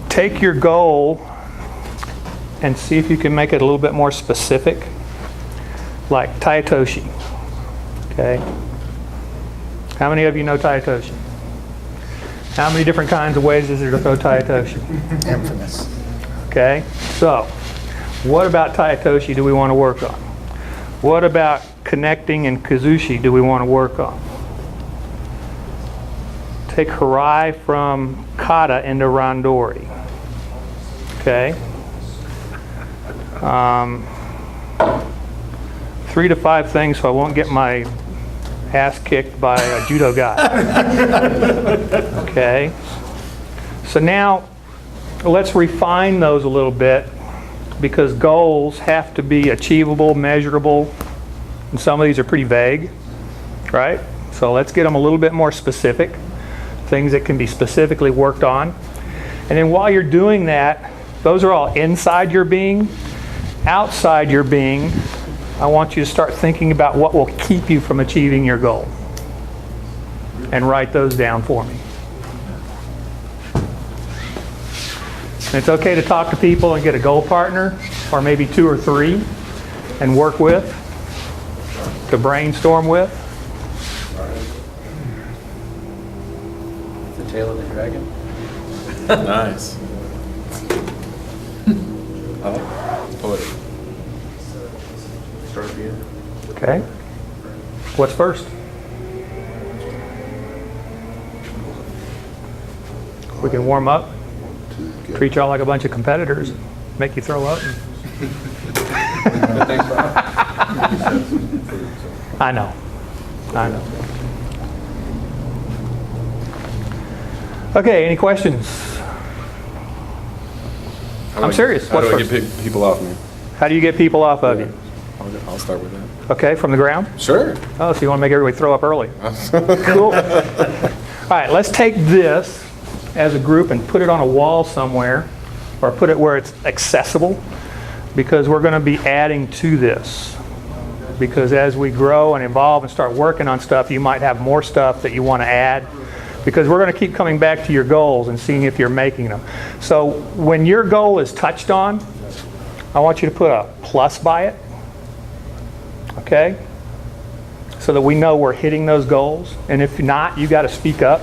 Take your goal and see if you can make it a little bit more specific, like Taitoshi. Okay? How many of you know Taitoshi? How many different kinds of ways is there to throw Taitoshi? Infamous. Okay? So, what about Taitoshi do we want to work on? What about connecting and Kazushi do we want to work on? Take Harai from Kata into Randori. Okay? 3 to 5 things so I won't get my ass kicked by a Judo guy. Okay? So now, let's refine those a little bit, because goals have to be achievable, measurable, and some of these are pretty vague, right? So let's get them a little bit more specific, things that can be specifically worked on. And then while you're doing that, those are all inside your being. Outside your being, I want you to start thinking about what will keep you from achieving your goal. And write those down for me. And it's okay to talk to people and get a goal partner, or maybe 2 or 3, and work with, to brainstorm with. The tail of the dragon. Nice. Poetic. Start again. Okay. What's first? We can warm up, treat y'all like a bunch of competitors, make you throw up. I know. Okay, any questions? I'm serious. How do I What's get first? people off me? How do you get people off of you? I'll start with that. Okay, from the ground? Sure. Oh, so you want to make everybody throw up early. Cool. All right, let's take this as a group and put it on a wall somewhere, or put it where it's accessible, because we're going to be adding to this. Because as we grow and evolve and start working on stuff, you might have more stuff that you want to add, because we're going to keep coming back to your goals and seeing if you're making them. So when your goal is touched on, I want you to put a plus by it. Okay? So that we know we're hitting those goals. And if not, you got to speak up,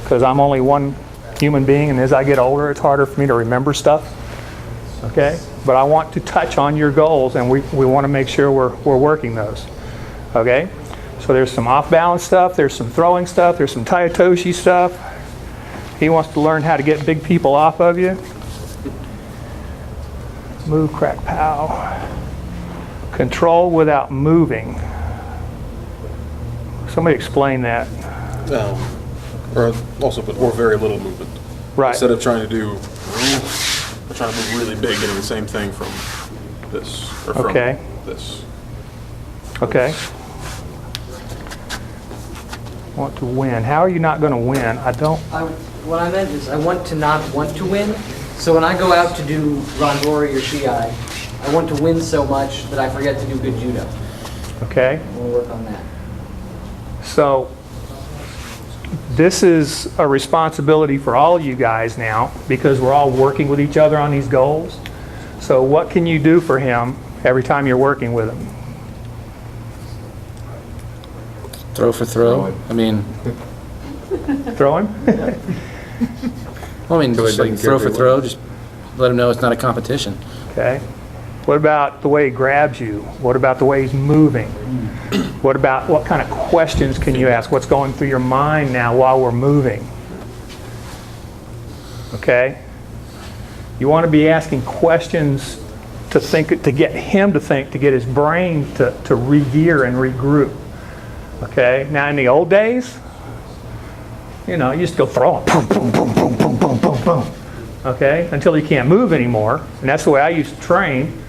because I'm only one human being, and as I get older, it's harder for me to remember stuff. Okay? But I want to touch on your goals, and we want to make sure we're working those. Okay? So there's some off-balance stuff, there's some throwing stuff, there's some Taitoshi stuff. He wants to learn how to get big people off of you. Move, crack, pow. Control without moving. Somebody explain that. Or also, or very little movement. Right. Instead of trying to move really big, getting the same thing from this or from this. Okay. Want to win. How are you not going to win? What I meant is I want to not want to win. So when I go out to do Randori or Shiai, I want to win so much that I forget to do good Judo. Okay. We'll work on that. So this is a responsibility for all you guys now, because we're all working with each other on these goals. So what can you do for him every time you're working with him? Throw for throw. I mean, Throw him? well, I mean, just like throw for throw. Just let him know it's not a competition. Okay. What about the way he grabs you? What about the way he's moving? What about what kind of questions can you ask? What's going through your mind now while we're moving? Okay? You want to be asking questions to think, to get him to think, to get his brain to re-gear and regroup. Okay? Now in the old days, you know, you just go throw him. Boom, boom, boom, boom, boom, boom, boom, boom. Okay? Until you can't move anymore. And that's the way I used to train.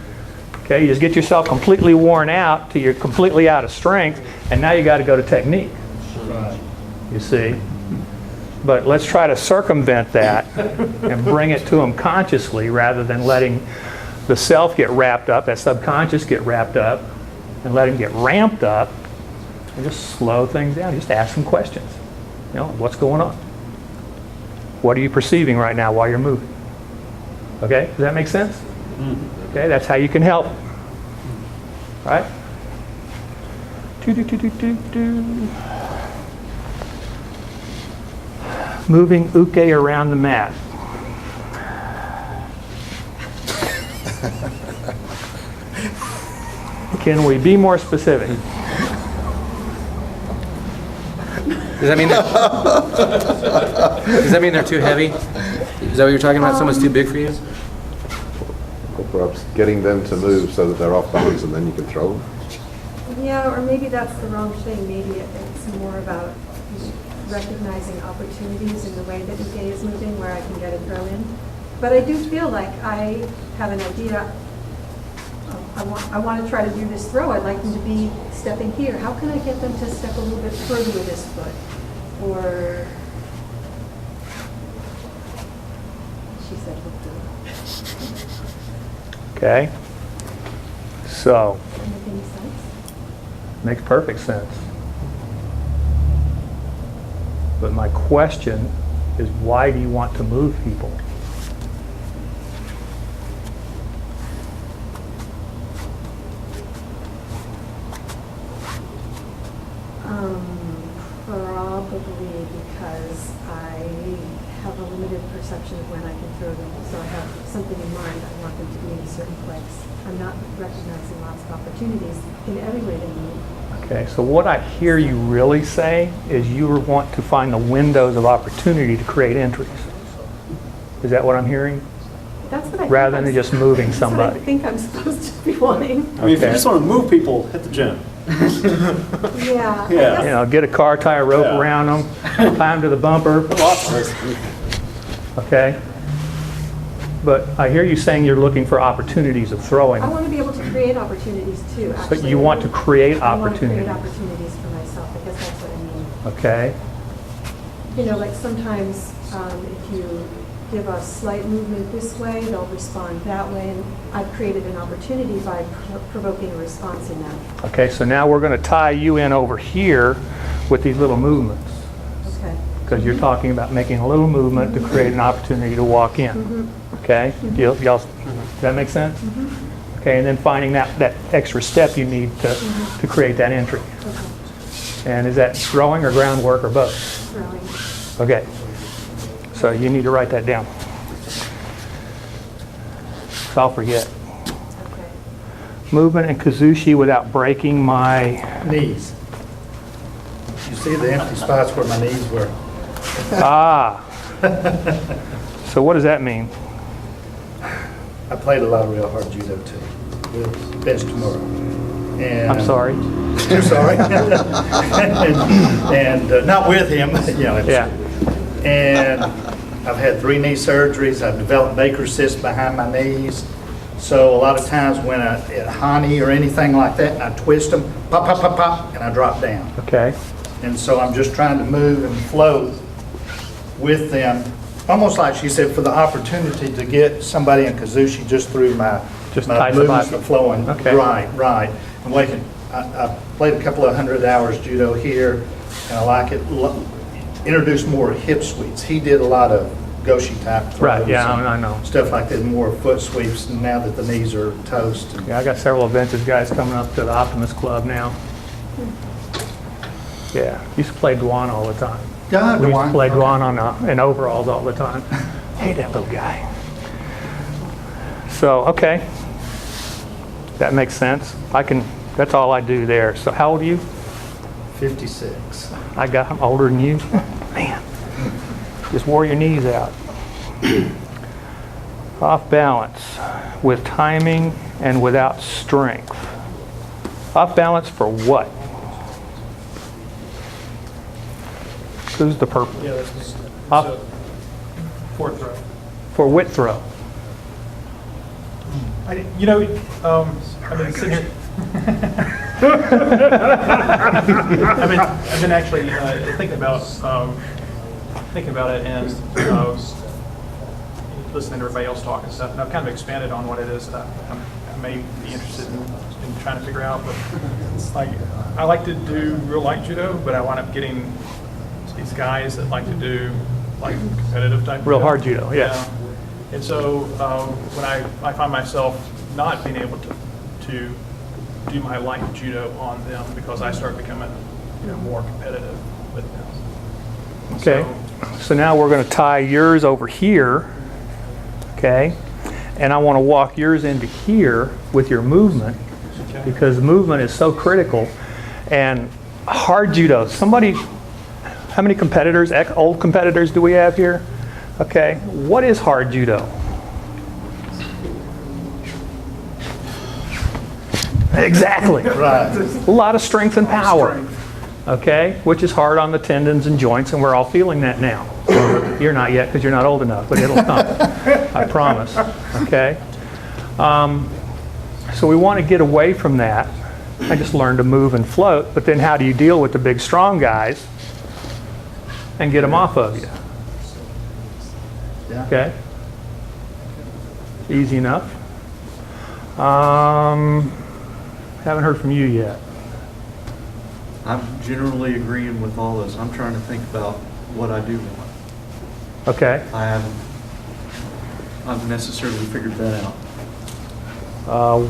Okay, you just get yourself completely worn out till you're completely out of strength, and now you got to go to technique. You see? But let's try to circumvent that and bring it to him consciously, rather than letting the self get wrapped up, that subconscious get wrapped up, and let him get ramped up, and just slow things down. Just ask some questions. You know, what's going on? What are you perceiving right now while you're moving? Okay, does that make sense? Okay, that's how you can help. Right? Moving uke around the mat. Can we be more specific? Does that mean they're too heavy? Is that what you're talking about? Someone's too big for you? Or perhaps getting them to move so that they're off balance and then you can throw them. Yeah, or maybe that's the wrong thing. Maybe it's more about recognizing opportunities in the way that Uke is moving where I can get a throw in. But I do feel like I have an idea. I want to try to do this throw. I'd like them to be stepping here. How can I get them to step a little bit further with this foot? Or she said hook through. Okay. So, Does that make any sense? makes perfect sense. But my question is, why do you want to move people? Probably because I have a limited perception of when I can throw them. So I have something in mind. I want them to be in a certain place. I'm not recognizing lots of opportunities in every way they move. Okay, so what I hear you really say is you want to find the windows of opportunity to create entries. Is that what I'm hearing? That's what I Rather think than just moving That's somebody. what I think I'm supposed to be wanting. I mean, if you Okay. just want to move people, hit the gym. Yeah. Yeah. You know, get a car, tie a rope Yeah. around them, tie them to the bumper, Lots of this. okay? But I hear you saying you're looking for opportunities of throwing. I want to be able to create opportunities too, actually. But you want to create I want to create opportunities, opportunities for myself. I guess that's what I mean. okay? You know, like sometimes if you give a slight movement this way, they'll respond that way. And I've created an opportunity by provoking a response in that. Okay, so now we're going to tie you in over here with these little movements. Okay. Because you're talking about making a little movement to create an opportunity to walk in. Okay? Y'all, does that make sense? Okay, and then finding that extra step you need to create that entry. Okay. And is that throwing or groundwork or both? Throwing. Okay. So you need to write that down. So I'll forget. Okay. Movement in Kazushi without breaking my... Knees. You see the empty spots where my knees were. Ah. So what does that mean? I played a lot of real hard judo too. We'll bench tomorrow. And I'm sorry. You're sorry. and not with him, you know. Yeah. And I've had 3 knee surgeries. I've developed Baker's cyst behind my knees. So a lot of times when I at Hani or anything like that, I twist them, pop, pop, pop, pop, and I drop down. Okay. And so I'm just trying to move and float with them, almost like she said, for the opportunity to get somebody in Kazushi just through my Just my type of movements body. of flowing. Okay. Right. And I played a couple of 100 hours judo here, and I like it. Introduce more hip sweeps. He did a lot of goshi type throws. Right, yeah, and I know. Stuff like that, more foot sweeps now that the knees are toast. Yeah, I got several vintage guys coming up to the Optimist Club now. Yeah, used to play Dwan all the time. God, We used to play Dwan in overalls all the time. Hey, that little guy. So, okay. That makes sense. That's all I do there. So how old are you? 56. I'm older than you. Man, just wore your knees out. Off balance with timing and without strength. Off balance for what? Who's the purpose? Yeah, that's Off- so, fourth row. For width throw. I've been sitting here. I've been actually thinking about it and listening to everybody else talk and stuff, and I've kind of expanded on what it is that I may be interested in trying to figure out. But it's like I like to do real light judo, but I wind up getting these guys that like to do like competitive type. Real judo. hard judo, yeah. And so when I find myself not being able to do my light judo on them because I start becoming more competitive with them. Okay, so now we're going to tie yours over here, okay? And I want to walk yours into here with your movement, because movement is so critical. And hard judo, somebody, how many competitors, old competitors do we have here? Okay, what is hard judo? Exactly. Right. A lot of strength and power. Okay, which is hard on the tendons and joints, and we're all feeling that now. You're not yet because you're not old enough, but it'll come. I promise. Okay. So we want to get away from that. I just learned to move and float, but then how do you deal with the big strong guys and get them off of you? Yeah. Okay. Easy enough. Haven't heard from you yet. I'm generally agreeing with all this. I'm trying to think about what I do want. Okay. I haven't necessarily figured that out.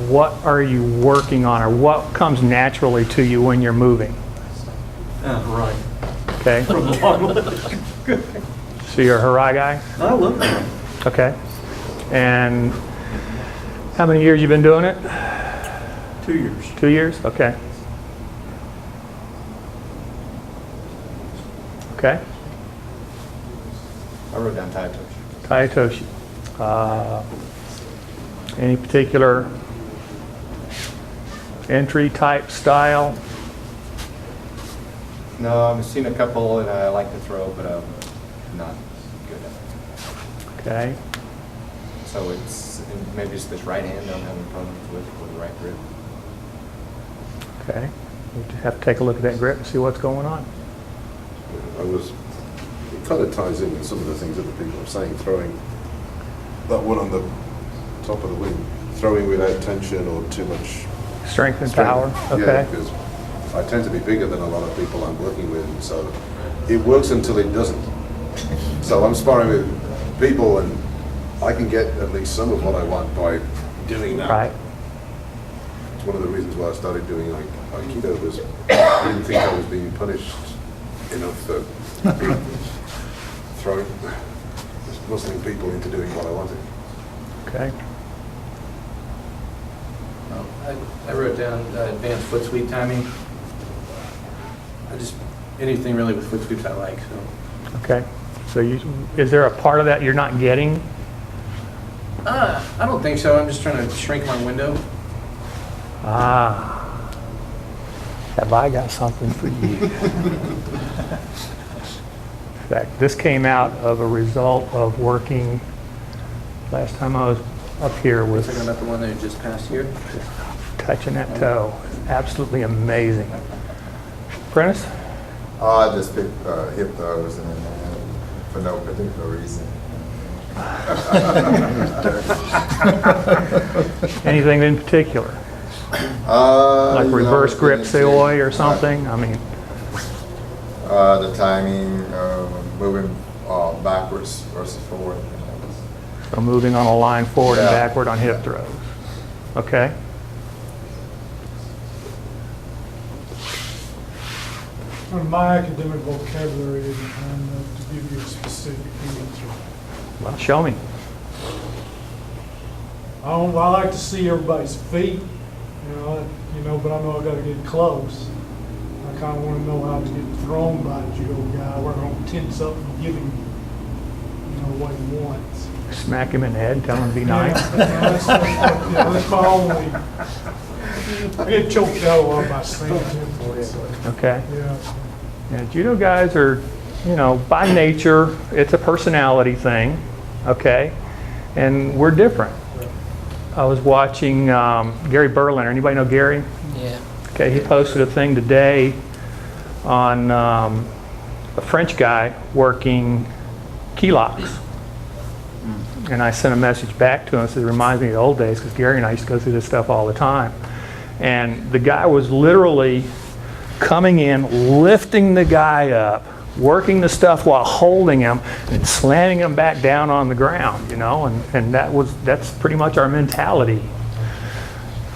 What are you working on, or what comes naturally to you when you're moving? Right. Okay. From the long list. So you're a hurrah guy? I love that. Okay. And how many years you been doing it? 2 years. 2 years? Okay. Okay. I wrote down Taitoshi. Taitoshi. Any particular entry type style? No, I've seen a couple and I like to throw, but I'm not good at it. Okay. So maybe it's this right hand I'm having problems with the right grip. Okay. We have to take a look at that grip and see what's going on. It kind of ties in with some of the things that the people are saying, throwing that one on the top of the wing, throwing without tension or too much Strength and power. Okay. Yeah, because I tend to be bigger than a lot of people I'm working with, and so it works until it doesn't. So I'm sparring with people, and I can get at least some of what I want by doing that. Right. It's one of the reasons why I started doing like Aikido, was I didn't think I was being punished enough for throwing, just muscling people into doing what I wanted. Okay. I wrote down advanced foot sweep timing. Anything really with foot sweeps I like, so. Okay. So is there a part of that you're not getting? I don't think so. I'm just trying to shrink my window. Ah. Have I got something for you? In fact, this came out of a result of working, last time I was up here was Talking about the one that just passed here. touching that toe. Absolutely amazing. Prentice? I just picked hip throws and for no particular reason. Anything in particular? Like reverse grip seoi or something? I mean, the timing, moving backwards versus forward. so moving on a line forward and Yeah. backward on hip throws. Okay. My academic vocabulary isn't high enough to give you a specific answer. Well, show me. I like to see everybody's feet, but I know I got to get close. I kind of want to know how to get thrown by a judo guy. We're going to tense up and give him, what he wants. Smack him in the head and tell him to be nice. That's my only. I get choked out on my standing. Okay. Yeah. Yeah, judo guys are, by nature, it's a personality thing, okay? And we're different. I was watching Gary Berliner. Anybody know Gary? Yeah. Okay, he posted a thing today on a French guy working key locks. And I sent a message back to him. It reminds me of the old days, because Gary and I used to go through this stuff all the time. And the guy was literally coming in, lifting the guy up, working the stuff while holding them and slamming them back down on the ground, you know, and that's pretty much our mentality,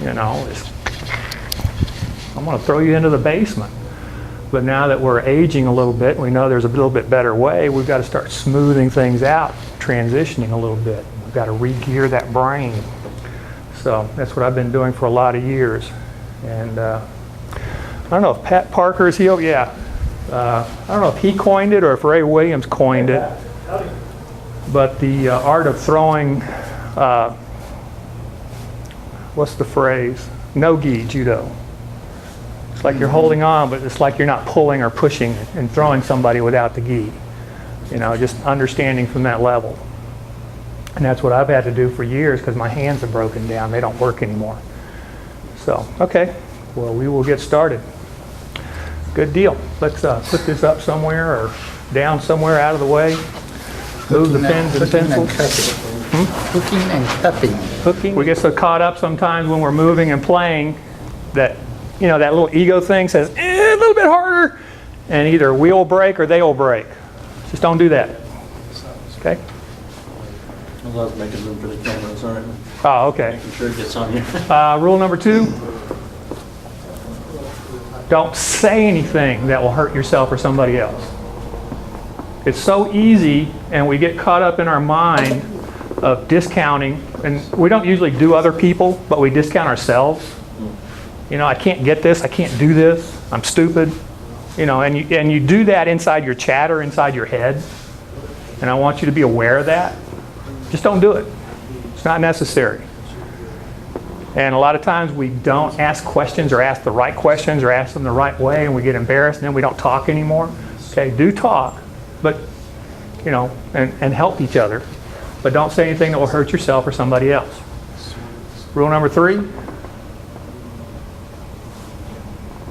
you know, is I'm going to throw you into the basement. But now that we're aging a little bit, we know there's a little bit better way, we've got to start smoothing things out, transitioning a little bit. We've got to re-gear that brain. So that's what I've been doing for a lot of years. And I don't know if Pat Parker, is he, yeah. I don't know if he coined it or if Ray Williams coined it. But the art of throwing, what's the phrase? No-gi judo. It's like you're holding on, but it's like you're not pulling or pushing and throwing somebody without the gi. You know, just understanding from that level. And that's what I've had to do for years because my hands have broken down. They don't work anymore. So, okay. Well, we will get started. Good deal. Let's put this up somewhere or down somewhere out of the way. Move the pens and pencils. Hooking and cupping. Hooking. We get so caught up sometimes when we're moving and playing that, you know, that little ego thing says, a little bit harder, and either we'll break or they will break. Just don't do that. Okay? I love making room for the camera, sorry. Oh, okay. Making sure it gets on you. Rule number 2, don't say anything that will hurt yourself or somebody else. It's so easy, and we get caught up in our mind of discounting, and we don't usually do other people, but we discount ourselves. You know, I can't get this, I can't do this, I'm stupid. You know, and you do that inside your chatter, inside your head. And I want you to be aware of that. Just don't do it. It's not necessary. And a lot of times we don't ask questions or ask the right questions or ask them the right way, and we get embarrassed and then we don't talk anymore. Okay, do talk, but, you know, and help each other. But don't say anything that will hurt yourself or somebody else. Rule number 3,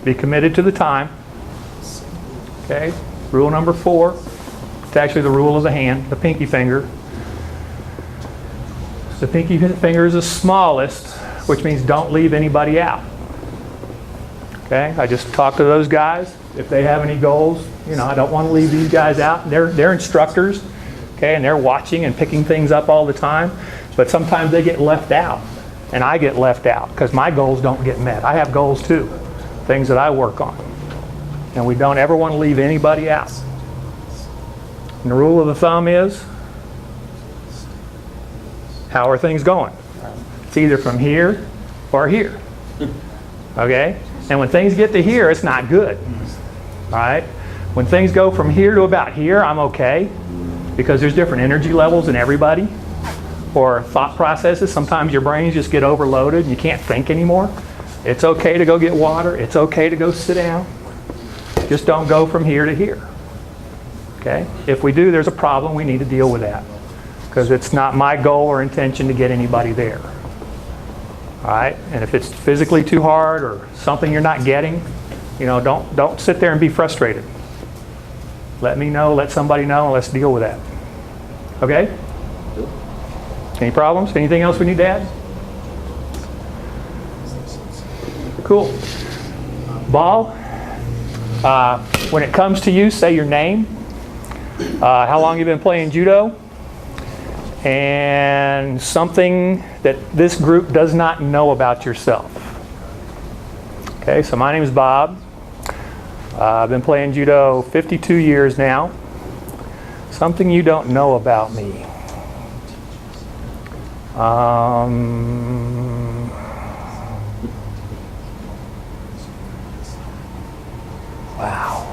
be committed to the time. Okay, rule number 4, it's actually the rule of the hand, the pinky finger. The pinky finger is the smallest, which means don't leave anybody out. Okay, I just talked to those guys. If they have any goals, you know, I don't want to leave these guys out. They're instructors, okay, and they're watching and picking things up all the time. But sometimes they get left out, and I get left out because my goals don't get met. I have goals too, things that I work on. And we don't ever want to leave anybody out. And the rule of the thumb is, how are things going? It's either from here or here. Okay? And when things get to here, it's not good. All right? When things go from here to about here, I'm okay. Because there's different energy levels in everybody. Or thought processes. Sometimes your brains just get overloaded and you can't think anymore. It's okay to go get water. It's okay to go sit down. Just don't go from here to here. Okay? If we do, there's a problem. We need to deal with that. Because it's not my goal or intention to get anybody there. All right? And if it's physically too hard or something you're not getting, you know, don't sit there and be frustrated. Let me know, let somebody know, and let's deal with that. Okay? Any problems? Anything else we need to add? Cool. Ball, when it comes to you, say your name, how long you've been playing judo, and something that this group does not know about yourself. Okay, so my name is Bob. I've been playing judo 52 years now. Something you don't know about me. Wow.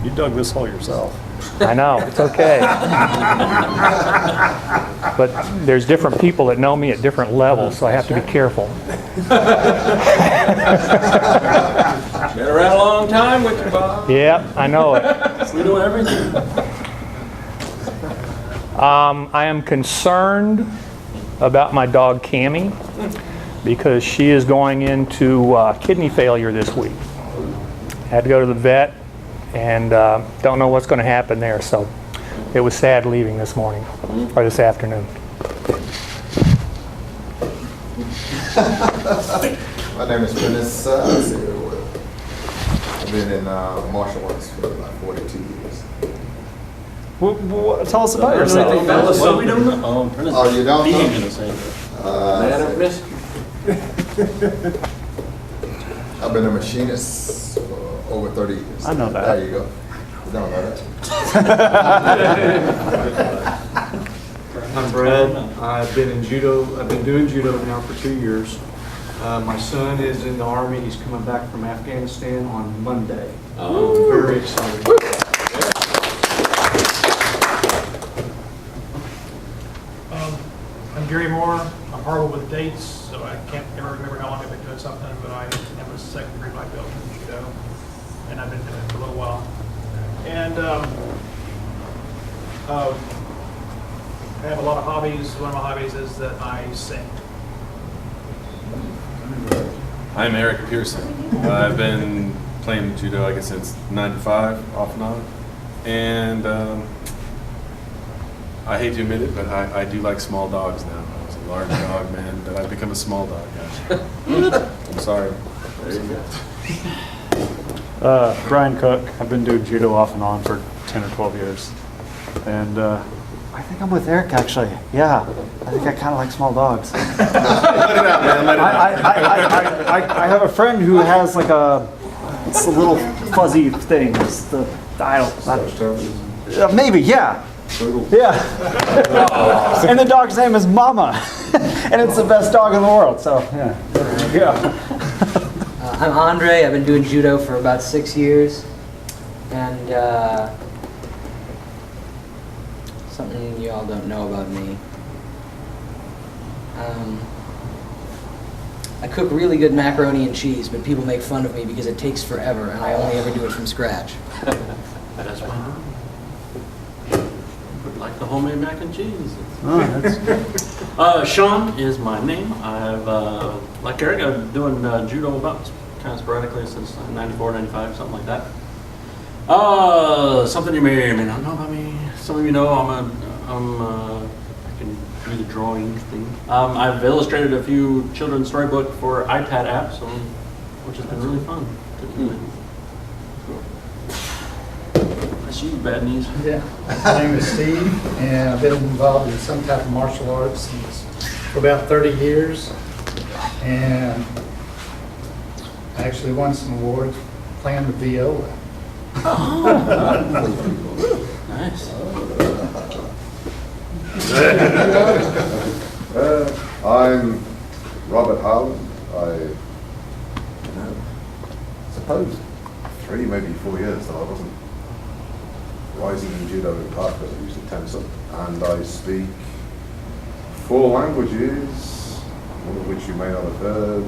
You dug this hole yourself. I know, it's okay. But there's different people that know me at different levels, so I have to be careful. Been around a long time with you, Bob. Yep, I know it. We know everything. I am concerned about my dog Cammie because she is going into kidney failure this week. Had to go to the vet and don't know what's going to happen there, so it was sad leaving this morning or this afternoon. My name is Vanessa. been in martial arts for about 42 years. Tell us about yourself. What we don't know. Oh, you don't know? Man of mystery. I've been a machinist for over 30 years. I know that. There you go. You don't know that. I'm Brad. I've been in judo. I've been doing judo now for 2 years. My son is in the Army. He's coming back from Afghanistan on Monday. I'm very excited. I'm Gary Moore. I'm horrible with dates, so I can't ever remember how long I've been doing something, but I am a second degree black belt in judo, and I've been doing it for a little while. And I have a lot of hobbies. One of my hobbies is that I sing. I'm Eric Pearson. I've been playing judo, I guess, since '95, off and on. And I hate to admit it, but I do like small dogs now. I was a large dog, man, but I've become a small dog guy. I'm sorry. There you go. Brian Cook. I've been doing judo off and on for 10 or 12 years. And I think I'm with Eric, actually. Yeah, I think I kind of like small dogs. Let it out, man. Let it out. I have a friend who has like it's a little fuzzy thing. It's the, I don't, maybe, yeah. Yeah. And the dog's name is Mama. And it's the best dog in the world, so yeah. Yeah. I'm Andre. I've been doing judo for about 6 years. And something you all don't know about me. I cook really good macaroni and cheese, but people make fun of me because it takes forever, and I only ever do it from scratch. That's fine. Like the homemade mac and cheese. Oh, that's good. Sean is my name. I've, like Eric, I've been doing judo about kind of sporadically since 94, 95, something like that. Something you may or may not know about me. Some of you know I can do the drawing thing. I've illustrated a few children's storybook for iPad apps, which has been really fun to do. That's you, bad knees. Yeah. My name is Steve, and I've been involved in some type of martial arts for about 30 years. And I actually won some awards playing the viola. Nice. I'm Robert Howland. I suppose 3, maybe 4 years, though I wasn't rising in judo in part because I used to tense up. And I speak 4 languages, one of which you may not have heard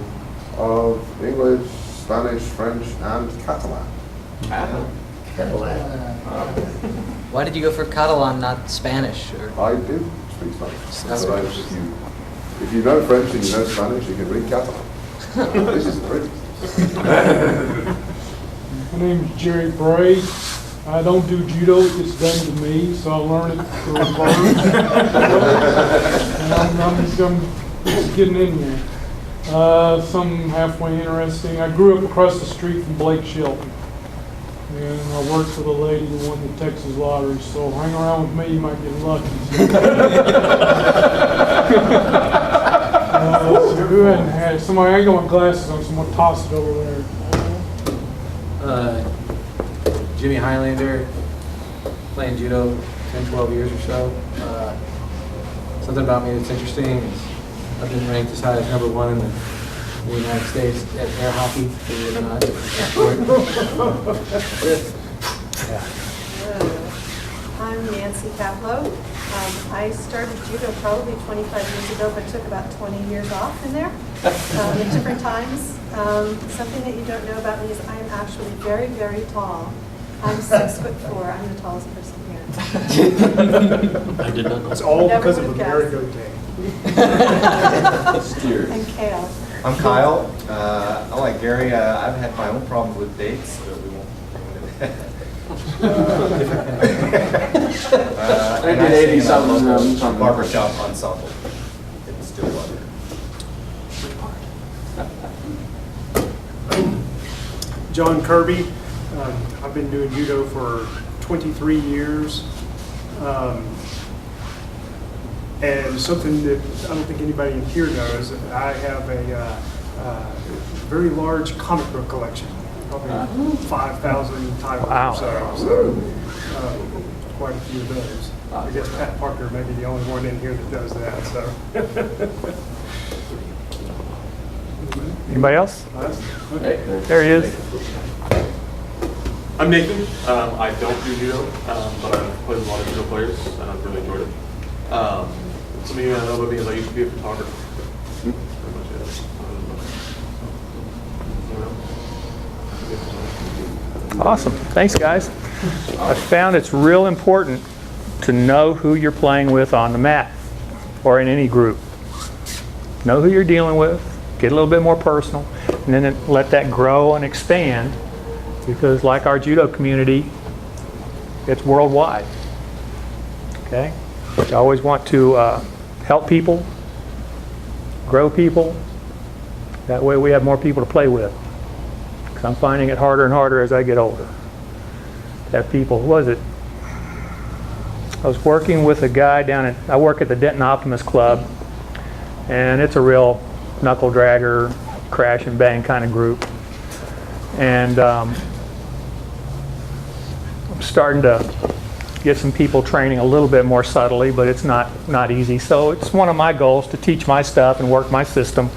of: English, Spanish, French, and Catalan. Why did you go for Catalan, not Spanish? Or? I do speak Spanish. So if you know French and you know Spanish, you can read Catalan. This is pretty. My name is Jerry Bray. I don't do judo, it gets done to me, so I learn it through birds. And I'm just getting in there. Something halfway interesting. I grew up across the street from Blake Shelton. And I worked for the lady who won the Texas lottery, so hang around with me, you might get lucky. So who hadn't had it? Somebody, I ain't got my glasses on, someone toss it over there. Jimmy Highlander, playing judo 10, 12 years or so. Something about me that's interesting is I've been ranked as high as #1 in the United States at air hockey, believe it or not. I'm Nancy Kaplow. I started judo probably 25 years ago, but took about 20 years off in there at different times. Something that you don't know about me is I am actually very, very tall. I'm 6'4". I'm the tallest person here. I did not know. It's all Never because of a would've merry-go day. And kale. I'm Kyle. I'm like Gary. I've had my own problems with dates, but we won't go into that. I did 80 something on barber shop ensemble in Stillwater. John Kirby. I've been doing judo for 23 years. And something that I don't think anybody in here knows, I have a very large comic book collection, probably 5,000 titles or so. Quite a few of those. I guess Pat Parker may be the only one in here that does that. So. Anybody else? Okay. There he is. I'm Nathan. I don't do judo, but I've played with a lot of judo players, and I've really enjoyed it. Some of you know about me is I used to be a photographer. Pretty much it. Awesome. Thanks, guys. I found it's real important to know who you're playing with on the mat or in any group. Know who you're dealing with, get a little bit more personal, and then let that grow and expand, because like our judo community, it's worldwide. Okay? You always want to help people, grow people. That way we have more people to play with. Because I'm finding it harder and harder as I get older. To have people, who was it? I was working with a guy I work at the Denton Optimist Club, and it's a real knuckle dragger, crash and bang kind of group. And I'm starting to get some people training a little bit more subtly, but it's not easy. So it's one of my goals to teach my stuff and work my system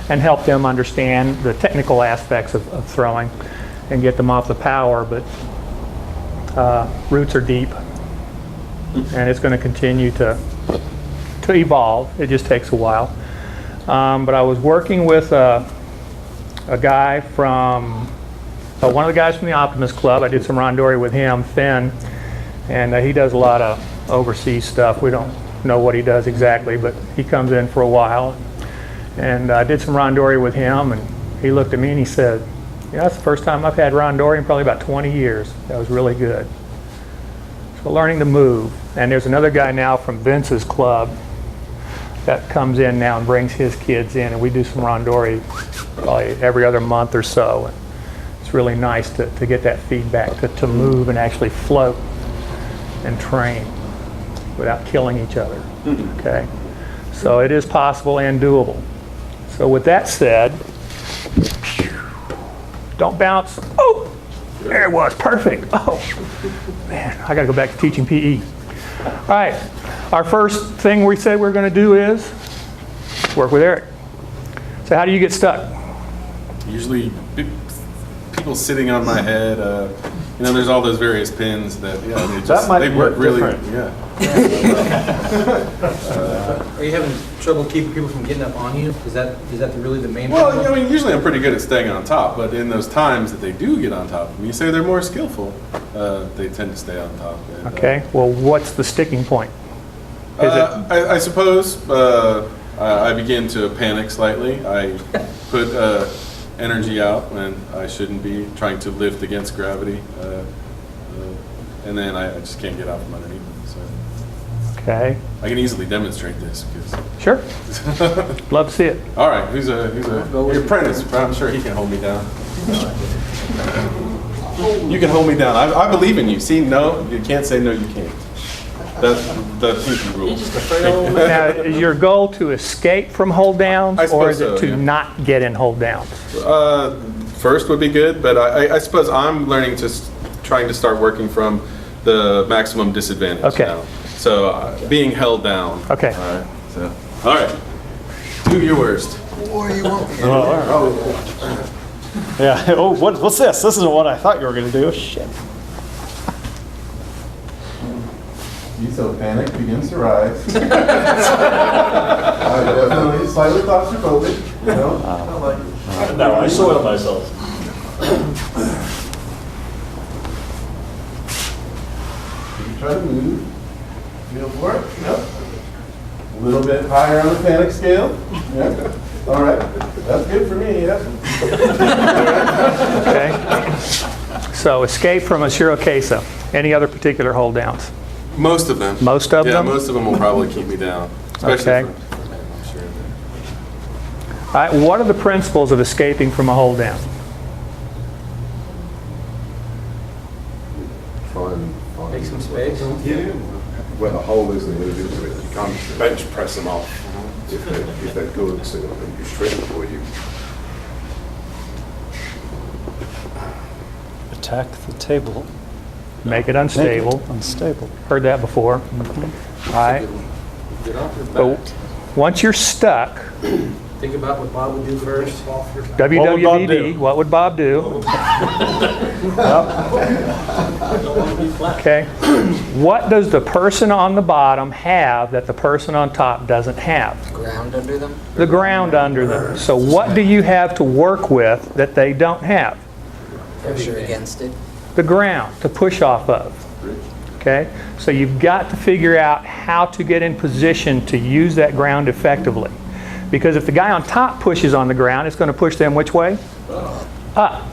and help them understand the technical aspects of throwing and get them off the power. But roots are deep, and it's going to continue to evolve. It just takes a while. But I was working with a guy from, one of the guys from the Optimist Club. I did some randori with him, Finn, and he does a lot of overseas stuff. We don't know what he does exactly, but he comes in for a while. And I did some randori with him, and he looked at me and he said, "Yeah, that's the first time I've had randori in probably about 20 years. That was really good." So learning to move. And there's another guy now from Vince's club that comes in now and brings his kids in, and we do some randori probably every other month or so. And it's really nice to get that feedback, to move and actually float and train without killing each other. Okay? So it is possible and doable. So with that said, don't bounce. Oh, there it was, perfect. Oh, man, I gotta go back to teaching PE. All right, our first thing we said we're gonna do is work with Eric. So how do you get stuck? Usually people sitting on my head, there's all those various pins that, they work really, yeah. Are you having trouble keeping people from getting up on you? Is that really the main Well, problem? usually I'm pretty good at staying on top, but in those times that they do get on top of me, say they're more skillful, they tend to stay on top. And, Okay, well, what's the sticking point? I suppose I begin to panic slightly. I put energy out when I shouldn't be, trying to lift against gravity, and then I just can't get out from underneath it. So. Okay. I can easily demonstrate this. Sure. Love to see it. All right, who's your apprentice? I'm sure he can hold me down. You can hold me down. I believe in you. See, no, you can't say no, you can't. That's the pinky rule. Now, is your goal to escape from hold downs, or is it to yeah. not get in hold downs? First would be good, but I suppose I'm trying to start working from the maximum disadvantage now. So being held down. Okay. All right. Do your worst. What do you want me to do? Yeah. Oh, what's this? This isn't what I thought you were going to do. Shit. So panic begins to rise. Definitely slightly claustrophobic, No, I soiled myself. You try to move. Feel for it? Yep. A little bit higher on the panic scale. Yeah. All right. That's good for me. Yeah. Okay. So escape from a shirokesa. Any other particular hold downs? Most of them. Most of them? Yeah, most of them will probably keep me down. Especially Okay. All right, what are the principles of escaping from a hold down? space. Where the hole is, they move into it. You can't bench press them off if they're good, so they'll be straight for you. Attack the table. Make it unstable. Make it unstable. Heard that before. All right. Get off your But back. once you're stuck, Think about what Bob would do first. WWDD, what would Bob do? Okay. What does the person on the bottom have that the person on top doesn't have? Ground under them? The ground under them. So what do you have to work with that they don't have? Pressure against it. The ground to push off of. Okay? So you've got to figure out how to get in position to use that ground effectively. Because if the guy on top pushes on the ground, it's going to push them which way? Up.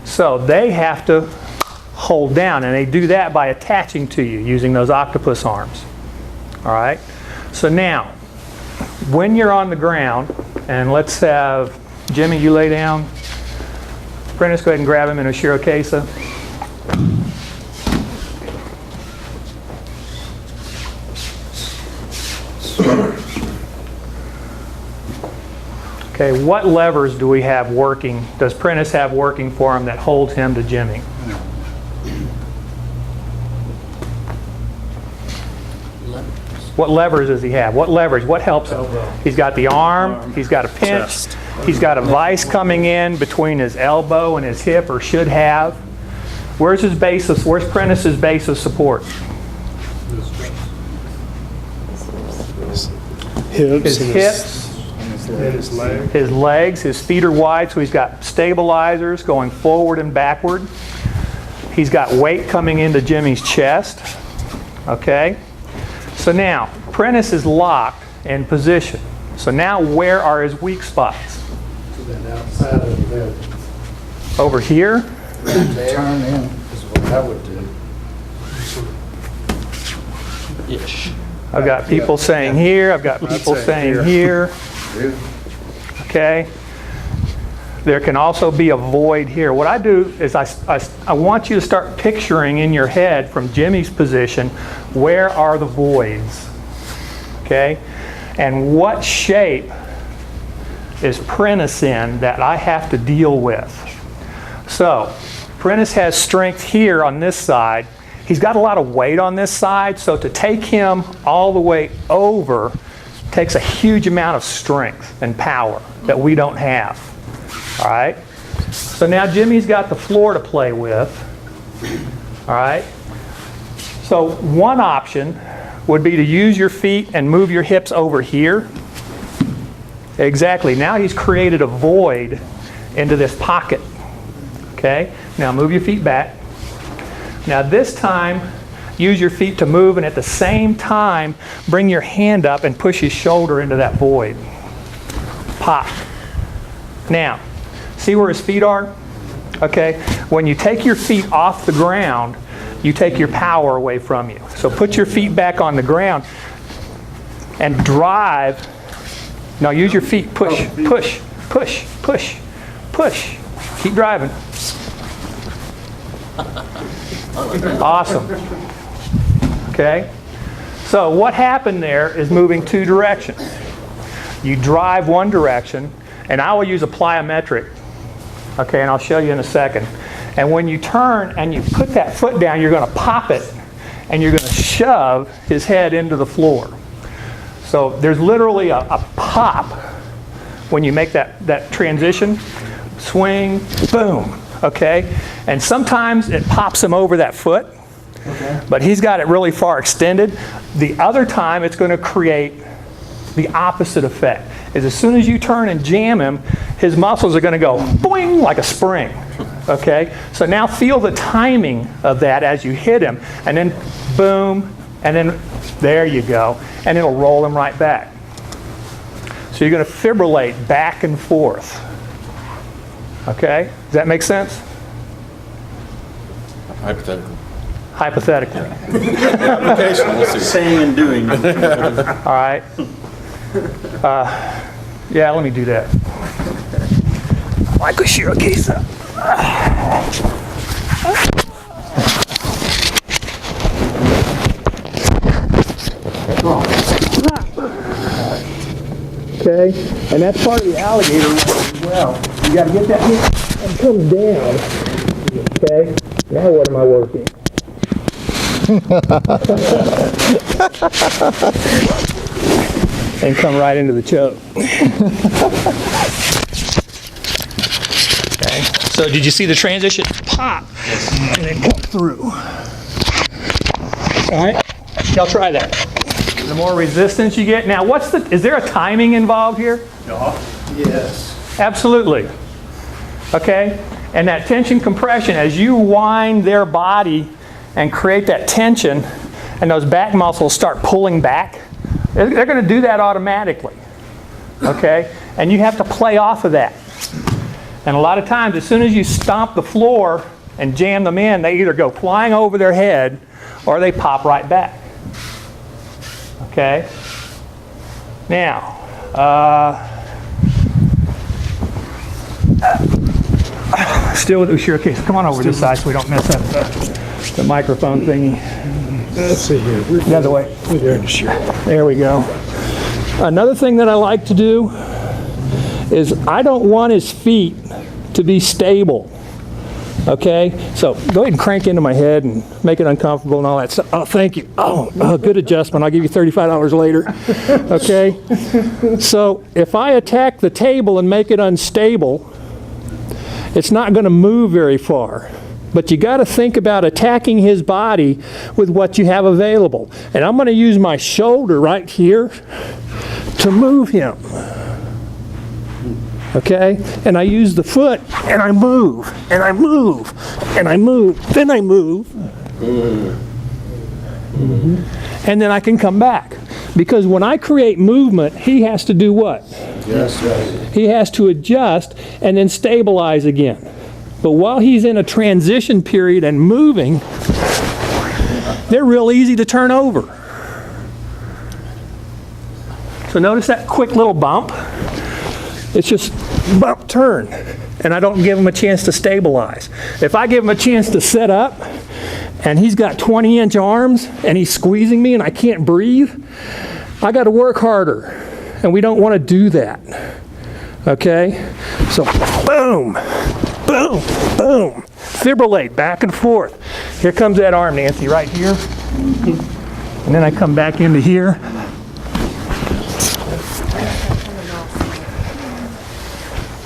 So they have to hold down, and they do that by attaching to you using those octopus arms. All right? So now, when you're on the ground, and let's have Jimmy, you lay down. Prentice, go ahead and grab him in a shirokesa. Okay, what levers do we have working? Does Prentice have working for him that holds him to Jimmy? What levers does he have? What leverage? What helps him? He's got the arm, he's got a pinch, he's got a vise coming in between his elbow and his hip, or should have. Where's his base of, where's Prentice's base of support? His hips. His legs, his feet are wide, so he's got stabilizers going forward and backward. He's got weight coming into Jimmy's chest. Okay? So now, Prentice is locked in position. So now where are his weak spots? Outside of the bed. Over here? Turn in is what I would do. Ish. I've got people saying here, I've got people saying here. Okay? There can also be a void here. What I do is I want you to start picturing in your head from Jimmy's position, where are the voids? Okay? And what shape is Prentice in that I have to deal with? So, Prentice has strength here on this side. He's got a lot of weight on this side, so to take him all the way over takes a huge amount of strength and power that we don't have. All right? So now Jimmy's got the floor to play with. All right? So one option would be to use your feet and move your hips over here. Exactly. Now he's created a void into this pocket. Okay? Now move your feet back. Now this time, use your feet to move, and at the same time, bring your hand up and push his shoulder into that void. Pop. Now, see where his feet are? Okay? When you take your feet off the ground, you take your power away from you. So put your feet back on the ground and drive. Now use your feet. Push, push, push, push, push. Keep driving. Awesome. Okay? So what happened there is moving two directions. You drive one direction, and I will use a plyometric. Okay, and I'll show you in a second. And when you turn and you put that foot down, you're going to pop it, and you're going to shove his head into the floor. So there's literally a pop when you make that transition. Swing, boom. Okay? And sometimes it pops him over that foot. Okay. But he's got it really far extended. The other time it's going to create the opposite effect. Is as soon as you turn and jam him, his muscles are going to go boing like a spring. Okay? So now feel the timing of that as you hit him, and then boom, and then there you go, and it'll roll him right back. So you're going to fibrillate back and forth. Okay? Does that make sense? Hypothetically. Hypothetically. Application, we'll see. Saying and doing. All right. Yeah, let me do that. Like a shirokesa. Okay? And that's part of the alligator as well. You got to get that and it comes down. Okay? Now what am I working? And come right into the choke. Okay. So did you see the transition? Pop. And then come through. All right? Y'all try that. The more resistance you get. Now, is there a timing involved here? Yes. Absolutely. Okay? And that tension compression, as you wind their body and create that tension, and those back muscles start pulling back, they're going to do that automatically. Okay? And you have to play off of that. And a lot of times, as soon as you stomp the floor and jam them in, they either go flying over their head or they pop right back. Okay? Now, still with Ushiro case. Come on over this side so we don't mess up the microphone thingy. Let's see here. The other way. There we go. Another thing that I like to do is I don't want his feet to be stable. Okay? So go ahead and crank into my head and make it uncomfortable and all that stuff. Oh, thank you. Oh, good adjustment. I'll give you $35 later. Okay? So if I attack the table and make it unstable, it's not going to move very far. But you got to think about attacking his body with what you have available. And I'm going to use my shoulder right here to move him. Okay? And I use the foot and I move and I move and I move. Then I move. And then I can come back. Because when I create movement, he has to do what? Yes, right. He has to adjust and then stabilize again. But while he's in a transition period and moving, they're real easy to turn over. So notice that quick little bump. It's just bump, turn. And I don't give him a chance to stabilize. If I give him a chance to set up, and he's got 20-inch arms, and he's squeezing me and I can't breathe, I got to work harder. And we don't want to do that. Okay? So, boom, boom, boom. Fibrillate back and forth. Here comes that arm, Nancy, right here. And then I come back into here.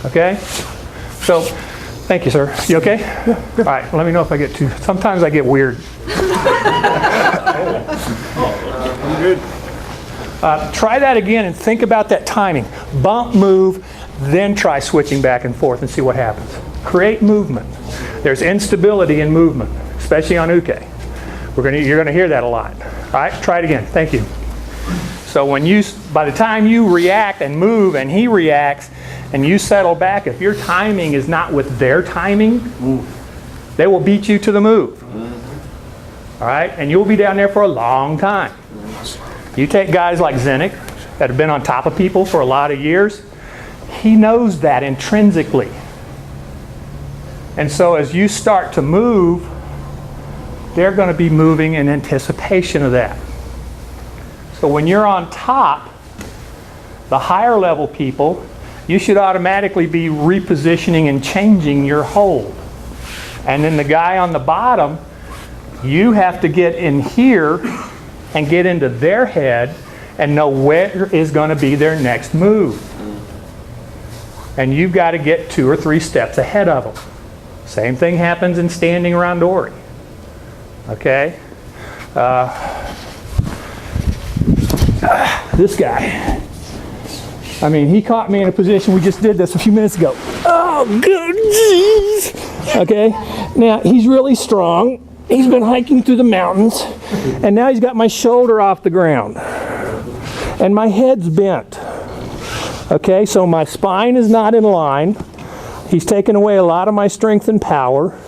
Okay? So, thank you, sir. You okay? Yeah. All right, let me know if I get too... Sometimes I get weird. I'm good. Try that again and think about that timing. Bump, move, then try switching back and forth and see what happens. Create movement. There's instability in movement, especially on uke. You're going to hear that a lot. All right, try it again. Thank you. So by the time you react and move and he reacts and you settle back, if your timing is not with their timing, they will beat you to the move. All right, and you'll be down there for a long time. You take guys like Zenik that have been on top of people for a lot of years, he knows that intrinsically. And so as you start to move, they're going to be moving in anticipation of that. So when you're on top, the higher level people, you should automatically be repositioning and changing your hold. And then the guy on the bottom, you have to get in here and get into their head and know where is going to be their next move. And you've got to get 2 or 3 steps ahead of them. Same thing happens in standing randori. Okay? This guy. I mean, he caught me in a position, we just did this a few minutes ago. Oh, good jeez. Okay? Now, he's really strong. He's been hiking through the mountains, and now he's got my shoulder off the ground, and my head's bent. Okay, so my spine is not in line. He's taken away a lot of my strength and power,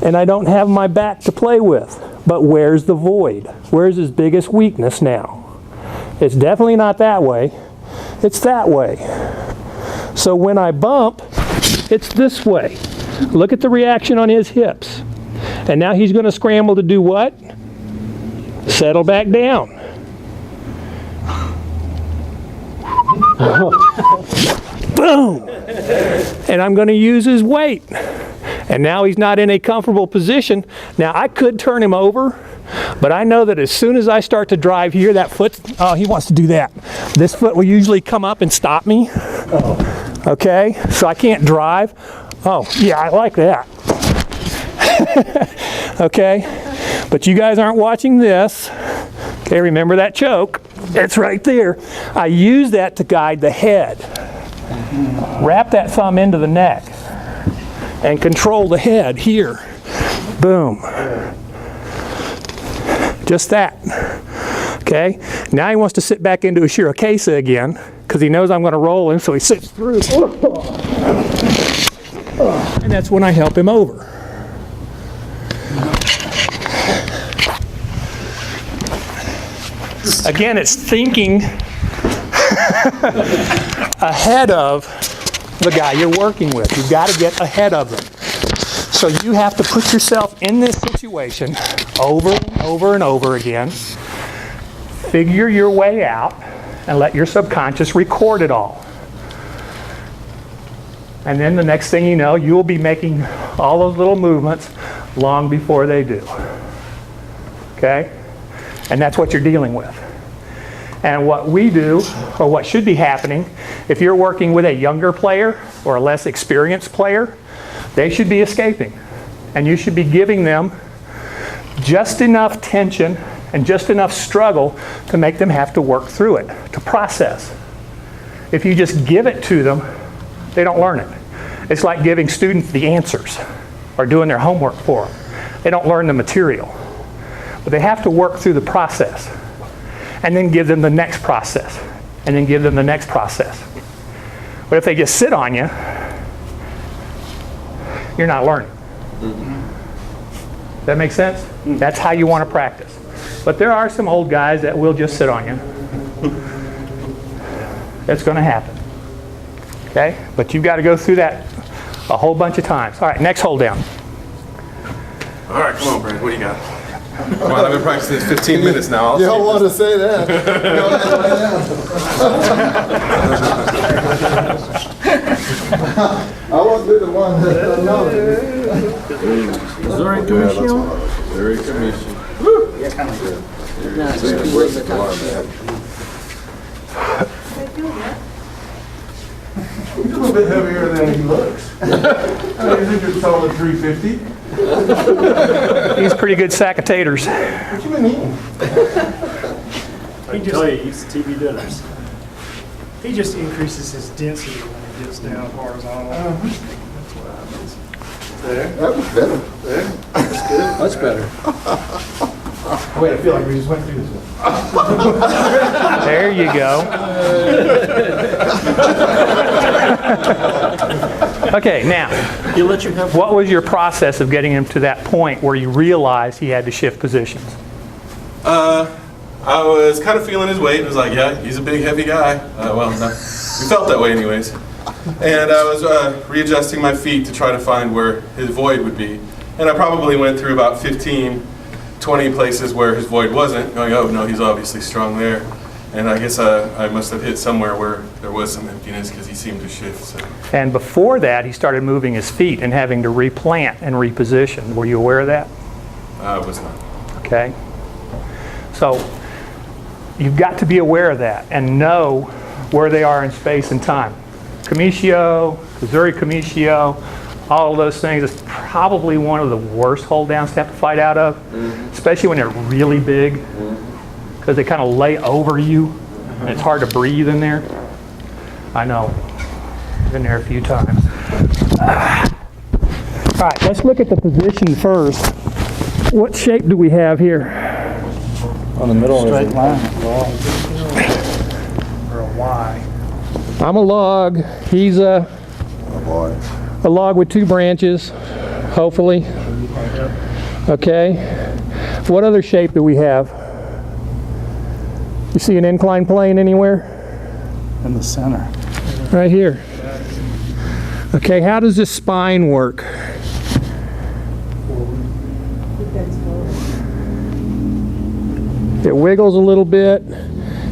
and I don't have my back to play with. But where's the void? Where's his biggest weakness now? It's definitely not that way. It's that way. So when I bump, it's this way. Look at the reaction on his hips. And now he's going to scramble to do what? Settle back down. Boom! And I'm going to use his weight. And now he's not in a comfortable position. Now I could turn him over, but I know that as soon as I start to drive here, that foot, oh, he wants to do that. This foot will usually come up and stop me. Okay, so I can't drive. Oh, yeah, I like that. Okay, but you guys aren't watching this. Okay, remember that choke? It's right there. I use that to guide the head. Wrap that thumb into the neck and control the head here. Boom. Just that. Okay, now he wants to sit back into a Shirokesa again because he knows I'm going to roll him, so he sits through. And that's when I help him over. Again, it's thinking ahead of the guy you're working with. You've got to get ahead of them. So you have to put yourself in this situation over and over and over again. Figure your way out and let your subconscious record it all. And then the next thing you know, you'll be making all those little movements long before they do. Okay? And that's what you're dealing with. And what we do, or what should be happening, if you're working with a younger player or a less experienced player, they should be escaping. And you should be giving them just enough tension and just enough struggle to make them have to work through it, to process. If you just give it to them, they don't learn it. It's like giving students the answers or doing their homework for them. They don't learn the material. But they have to work through the process. And then give them the next process. And then give them the next process. But if they just sit on you, you're not learning. Does that make sense? That's how you want to practice. But there are some old guys that will just sit on you. That's going to happen. Okay? But you've got to go through that a whole bunch of times. All right, next hold down. All right, come on, Brad. What do you got? Come on, I've been practicing this 15 minutes now. You don't want to say that. I won't do the one that I know. Missouri Commission. Missouri Commission. Yeah, kind of good. No, it's just way the top. He's a little bit heavier than he looks. I think you're solid 350. He's a pretty good sack of taters. What you been eating? I can tell you, he eats TV dinners. He just increases his density when he gets down horizontal. That's what happens. There. That was better. There. That's good. Much better. Wait, I feel like we just went through this one. There you go. Okay, now, what was your process of getting him to that point where you realized he had to shift positions? I was kind of feeling his weight. I was like, yeah, he's a big, heavy guy. Well, no, we felt that way anyways. And I was readjusting my feet to try to find where his void would be. And I probably went through about 15, 20 places where his void wasn't, going, oh, no, he's obviously strong there. And I guess I must have hit somewhere where there was some emptiness because he seemed to shift. So. And before that, he started moving his feet and having to replant and reposition. Were you aware of that? I was not. Okay. So you've got to be aware of that and know where they are in space and time. Comicio, Missouri Comicio, all of those things is probably one of the worst hold downs to have to fight out of, especially when they're really big, because they kind of lay over you and it's hard to breathe in there. I know. Been there a few times. All right, let's look at the position first. What shape do we have here? On the middle Straight of line. Or a Y. I'm a log. He's a log with two branches, hopefully. Okay. What other shape do we have? You see an inclined plane anywhere? in the center. Right here. Okay, how does this spine work? It wiggles a little bit.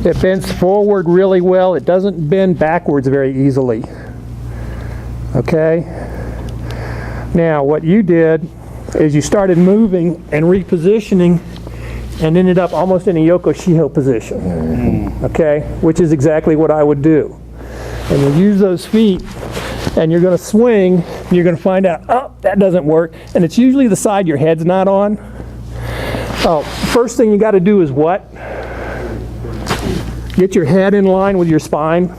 It bends forward really well. It doesn't bend backwards very easily. Okay? Now, what you did is you started moving and repositioning and ended up almost in a Yoko Shiho position. Okay? Which is exactly what I would do. And you use those feet and you're going to swing, and you're going to find out, oh, that doesn't work. And it's usually the side your head's not on. Oh, first thing you got to do is what? Get your head in line with your spine.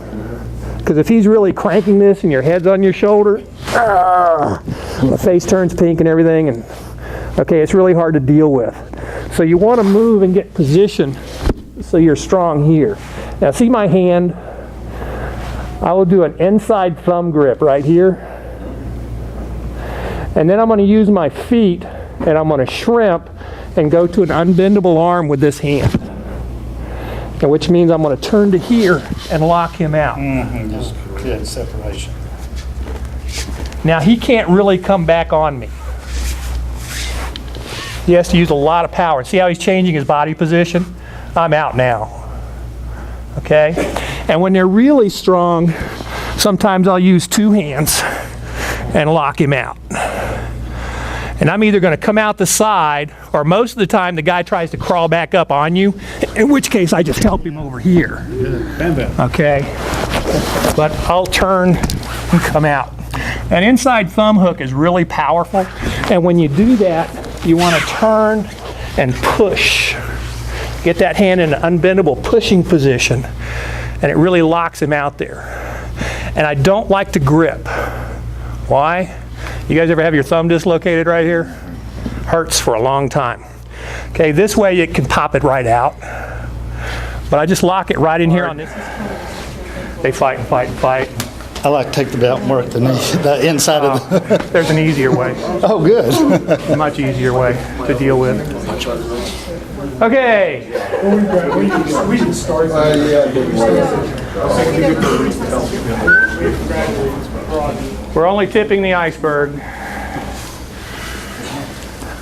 Because if he's really cranking this and your head's on your shoulder, the face turns pink and everything. And okay, it's really hard to deal with. So you want to move and get position so you're strong here. Now see my hand? I will do an inside thumb grip right here. And then I'm going to use my feet and I'm going to shrimp and go to an unbendable arm with this hand. And which means I'm going to turn to here and lock him out. Just create separation. Now he can't really come back on me. He has to use a lot of power. See how he's changing his body position? I'm out now. Okay? And when they're really strong, sometimes I'll use two hands and lock him out. And I'm either going to come out the side, or most of the time the guy tries to crawl back up on you, in which case I just help him over here. Okay? But I'll turn and come out. An inside thumb hook is really powerful, and when you do that, you want to turn and push. Get that hand in an unbendable pushing position, and it really locks him out there. And I don't like to grip. Why? You guys ever have your thumb dislocated right here? Hurts for a long time. Okay, this way it can pop it right out. But I just lock it right in here on this. They fight and fight and fight. I like to take the belt and work the knee, the inside of the... There's an easier way. Oh, good. A much easier way to deal with. Okay. We can start. We're only tipping the iceberg. All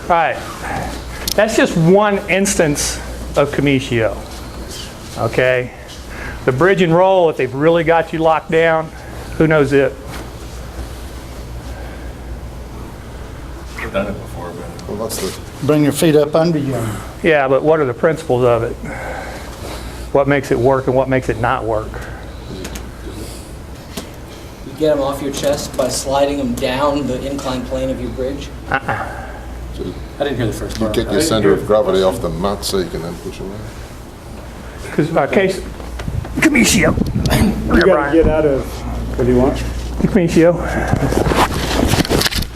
right. That's just one instance of Kamishio. Okay. The bridge and roll, if they've really got you locked down, who knows it? I've done it before, but Well, that's the Bring your feet up under you. Yeah, but what are the principles of it? What makes it work and what makes it not work? You get them off your chest by sliding them down the inclined plane of your bridge? I didn't hear the first you part. get your center of gravity off the mat so you can then push around. Because case Kamishio. You gotta get out of, what do you want? Kamishio.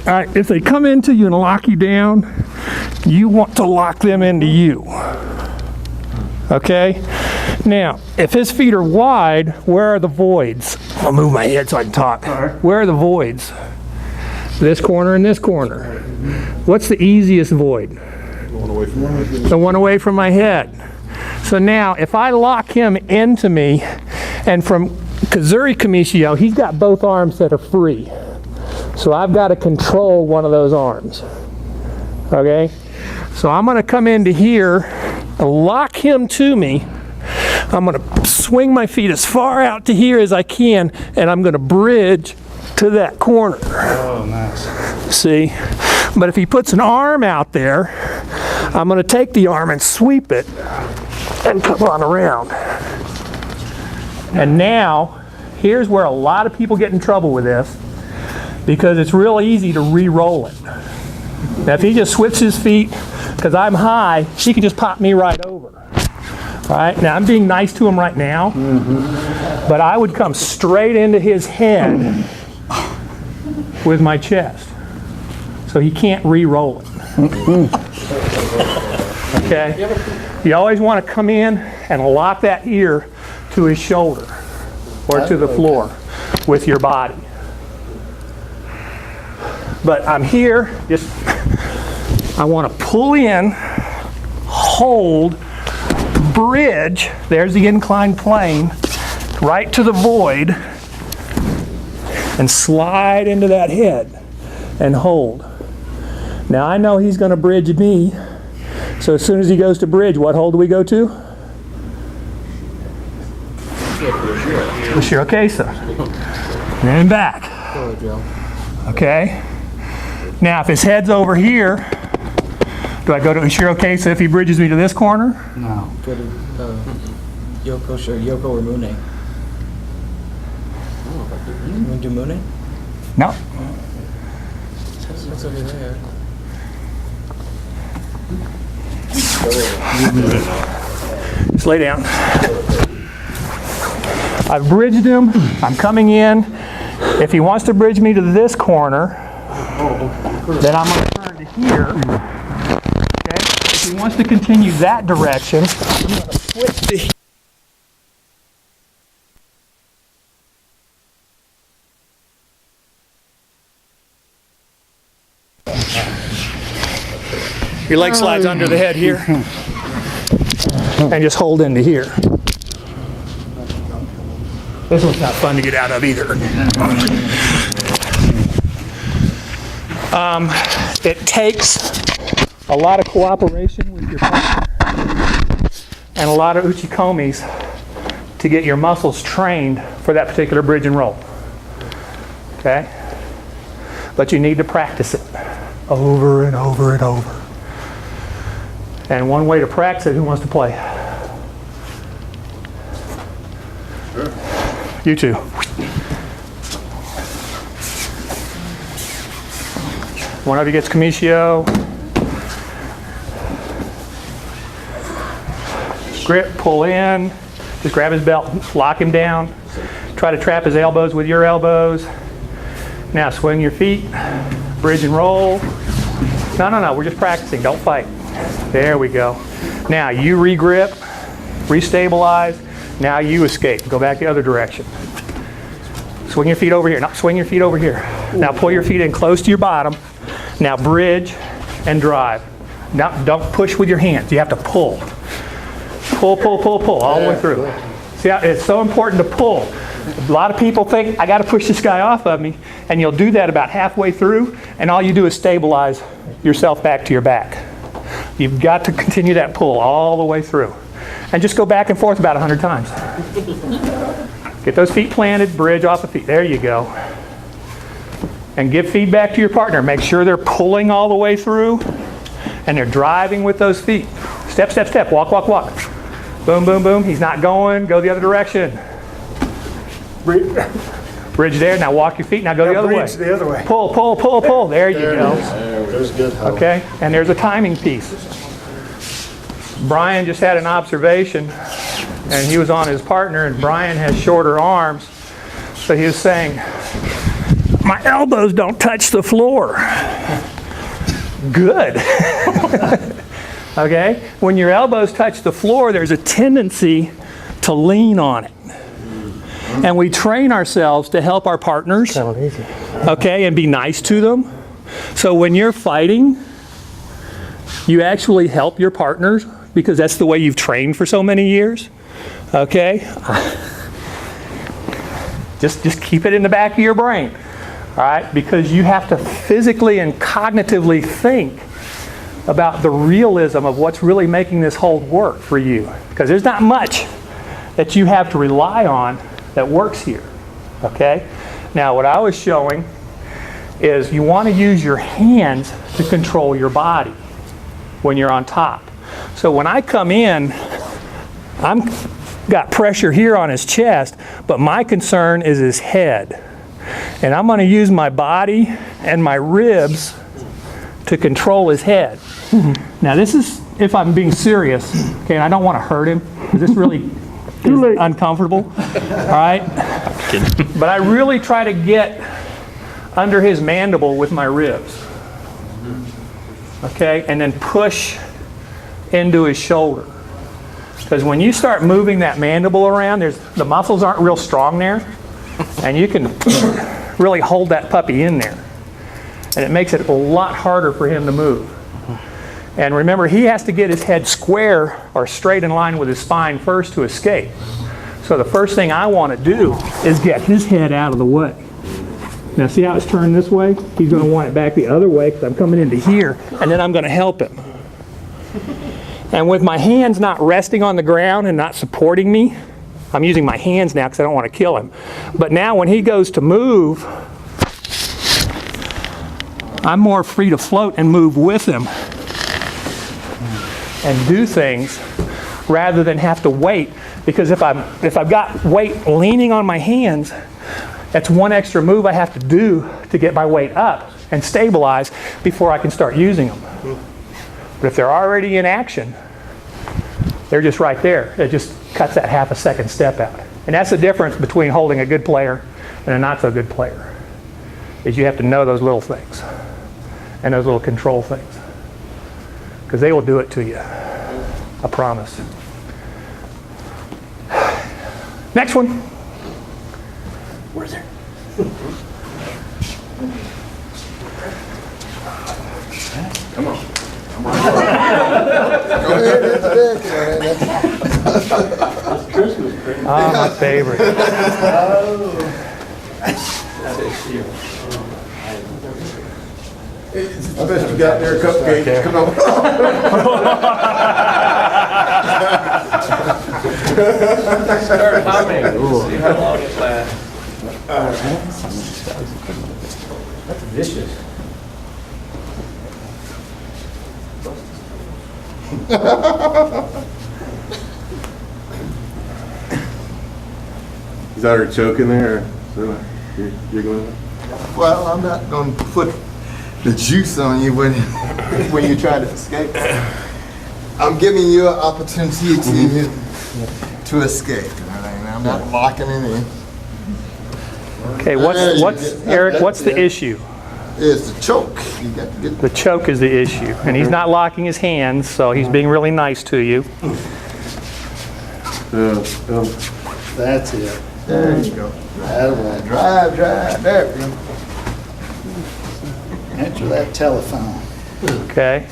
All right, if they come into you and lock you down, you want to lock them into you. Okay? Now, if his feet are wide, where are the voids? I'll move my head so I can talk. Where are the voids? This corner and this corner. What's the easiest void? The one away from my head. So now, if I lock him into me, and from Kazuri Kamishio, he's got both arms that are free. So I've got to control one of those arms. Okay? So I'm going to come into here and lock him to me. I'm going to swing my feet as far out to here as I can, and I'm going to bridge to that corner. Oh, nice. See? But if he puts an arm out there, I'm going to take the arm and sweep it and come on around. And now, here's where a lot of people get in trouble with this, because it's real easy to re-roll it. Now if he just switches his feet, because I'm high, he can just pop me right over. All right, now I'm being nice to him right now, but I would come straight into his head with my chest. So he can't re-roll it. Okay? You always want to come in and lock that ear to his shoulder or to the floor with your body. But I'm here, I want to pull in, hold, bridge, there's the inclined plane, right to the void, and slide into that head and hold. Now I know he's going to bridge me, so as soon as he goes to bridge, what hold do we go to? Shirokesa. Then back. Okay? Now, if his head's over here, do I go to Shirokesa if he bridges me to this corner? No. Go to Yoko or Mune. You want to do Mune? No. That's over there. Just lay down. I've bridged him. I'm coming in. If he wants to bridge me to this corner, then I'm going to turn to here. Okay? If he wants to continue that direction, I'm going to switch to here. Your leg slides under the head here. And just hold into here. This one's not fun to get out of either. It takes a lot of cooperation with your partner and a lot of uchikomis to get your muscles trained for that particular bridge and roll. Okay? But you need to practice it over and over and over. And one way to practice it, who wants to play? Sure. You two. One of you gets Kamishio. Grip, pull in. Just grab his belt, lock him down. Try to trap his elbows with your elbows. Now swing your feet, bridge and roll. No, we're just practicing, don't fight. There we go. Now you re-grip, restabilize. Now you escape. Go back the other direction. Swing your feet over here. No, swing your feet over here. Now pull your feet in close to your bottom. Now bridge and drive. Now don't push with your hands. You have to pull. Pull, all the way through. See how it's so important to pull. A lot of people think, I got to push this guy off of me. And you'll do that about halfway through, and all you do is stabilize yourself back to your back. You've got to continue that pull all the way through. And just go back and forth about 100 times. Get those feet planted, bridge off the feet. There you go. And give feedback to your partner. Make sure they're pulling all the way through and they're driving with those feet. Step, step, step. Walk, walk, walk. Boom, boom, boom. He's not going. Go the other direction. Bridge there. Now walk your feet. Now go the other way. Bridge the other way. Pull, pull, pull, pull. There you go. There's good help. Okay? And there's a timing piece. Brian just had an observation, and he was on his partner, and Brian has shorter arms. So he was saying, my elbows don't touch the floor. Good. Okay? When your elbows touch the floor, there's a tendency to lean on it. And we train ourselves to help our partners, okay, and be nice to them. So when you're fighting, you actually help your partners because that's the way you've trained for so many years. Okay? Just keep it in the back of your brain. All right? Because you have to physically and cognitively think about the realism of what's really making this hold work for you. Because there's not much that you have to rely on that works here. Okay? Now what I was showing is you want to use your hands to control your body when you're on top. So when I come in, I'm got pressure here on his chest, but my concern is his head. And I'm going to use my body and my ribs to control his head. Now this is if I'm being serious, okay, and I don't want to hurt him, because this really is uncomfortable, all right? But I really try to get under his mandible with my ribs, okay, and then push into his shoulder. Because when you start moving that mandible around, the muscles aren't real strong there, and you can really hold that puppy in there. And it makes it a lot harder for him to move. And remember, he has to get his head square or straight in line with his spine first to escape. So the first thing I want to do is get his head out of the way. Now see how it's turned this way? He's going to want it back the other way because I'm coming into here, and then I'm going to help him. And with my hands not resting on the ground and not supporting me, I'm using my hands now because I don't want to kill him. But now when he goes to move, I'm more free to float and move with him and do things rather than have to wait. Because if I've got weight leaning on my hands, that's one extra move I have to do to get my weight up and stabilize before I can start using them. But if they're already in action, they're just right there. It just cuts that half a second step out. And that's the difference between holding a good player and a not so good player, is you have to know those little things and those little control things. Because they will do it to you. I promise. Next one. Where's it? Come on. Come on. Go ahead, That's Christmas. Ah, my favorite. It's the best you got there, cupcake. Come on. Start humming. See how long it lasts. That's vicious. Is that her choking there? So you're going? Well, I'm not going to put the juice on you when you try to escape. I'm giving you an opportunity to escape. I'm not locking it in. Okay, Eric, what's the issue? It's the choke. You got to get The choke is the issue. And he's not locking his hands, so he's being really nice to you. That's it. There you go. Drive. There we go. Answer that telephone. Okay.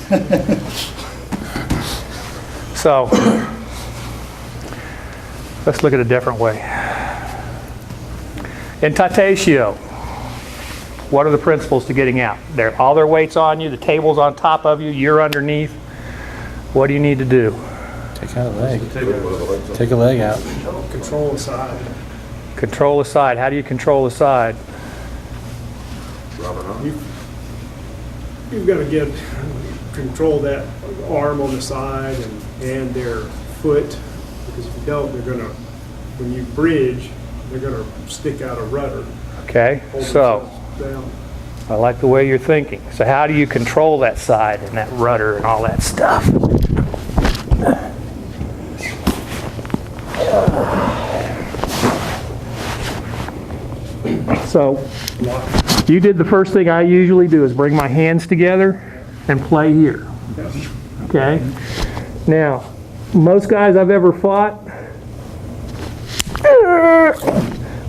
So, let's look at a different way. In Tatesho, what are the principles to getting out? All their weight's on you, the table's on top of you, you're underneath. What do you need to do? Take out a leg. Take a leg out. Control the side. Control the side. How do you control the side? You've got to control that arm on the side and their foot, because if you don't, they're going to, when you bridge, they're going to stick out a rudder. Okay, so Down. I like the way you're thinking. So how do you control that side and that rudder and all that stuff? So you did the first thing I usually do, is bring my hands together and play here. Okay? Now, most guys I've ever fought,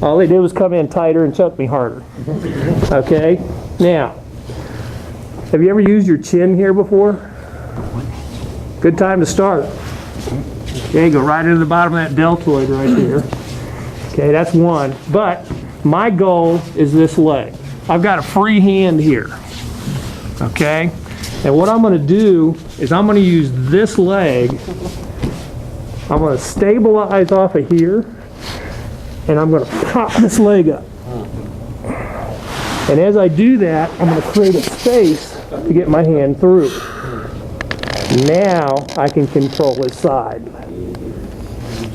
all they did was come in tighter and choke me harder. Okay? Now, have you ever used your chin here before? Good time to start. Okay, go right into the bottom of that deltoid right here. Okay, that's one. But my goal is this leg. I've got a free hand here. Okay? And what I'm going to do is I'm going to use this leg. I'm going to stabilize off of here. And I'm going to pop this leg up. And as I do that, I'm going to create a space to get my hand through. Now I can control his side.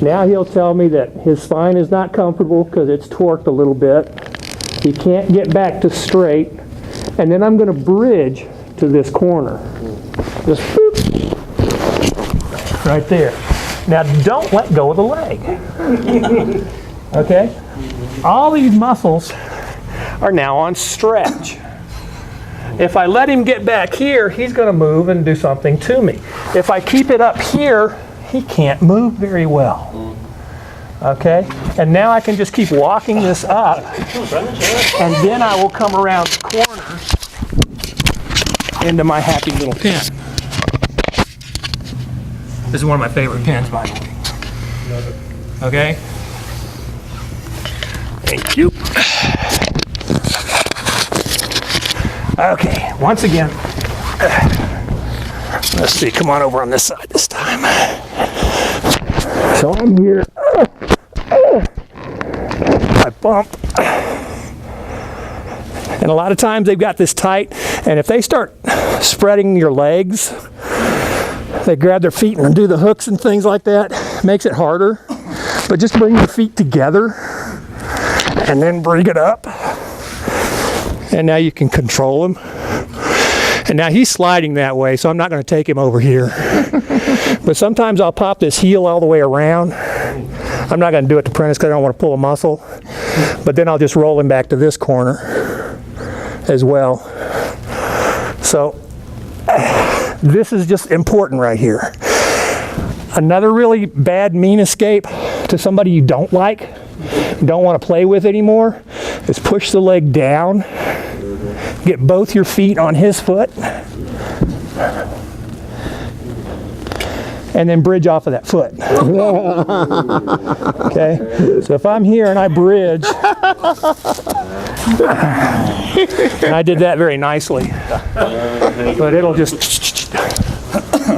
Now he'll tell me that his spine is not comfortable because it's torqued a little bit. He can't get back to straight. And then I'm going to bridge to this corner. Just boop, right there. Now don't let go of the leg. Okay? All these muscles are now on stretch. If I let him get back here, he's going to move and do something to me. If I keep it up here, he can't move very well. Okay? And now I can just keep walking this up, and then I will come around the corner into my happy little pin. This is one of my favorite pins, by the way. Okay? Thank you. Okay, once again, let's see, come on over on this side this time. So I'm here, I bump. And a lot of times they've got this tight, and if they start spreading your legs, they grab their feet and do the hooks and things like that, makes it harder. But just bring your feet together and then bring it up. And now you can control him. And now he's sliding that way, so I'm not going to take him over here. But sometimes I'll pop this heel all the way around. I'm not going to do it to Prentice because I don't want to pull a muscle. But then I'll just roll him back to this corner as well. So this is just important right here. Another really bad mean escape to somebody you don't like, don't want to play with anymore, is push the leg down, get both your feet on his foot, and then bridge off of that foot. Okay? So if I'm here and I bridge, and I did that very nicely, but it'll just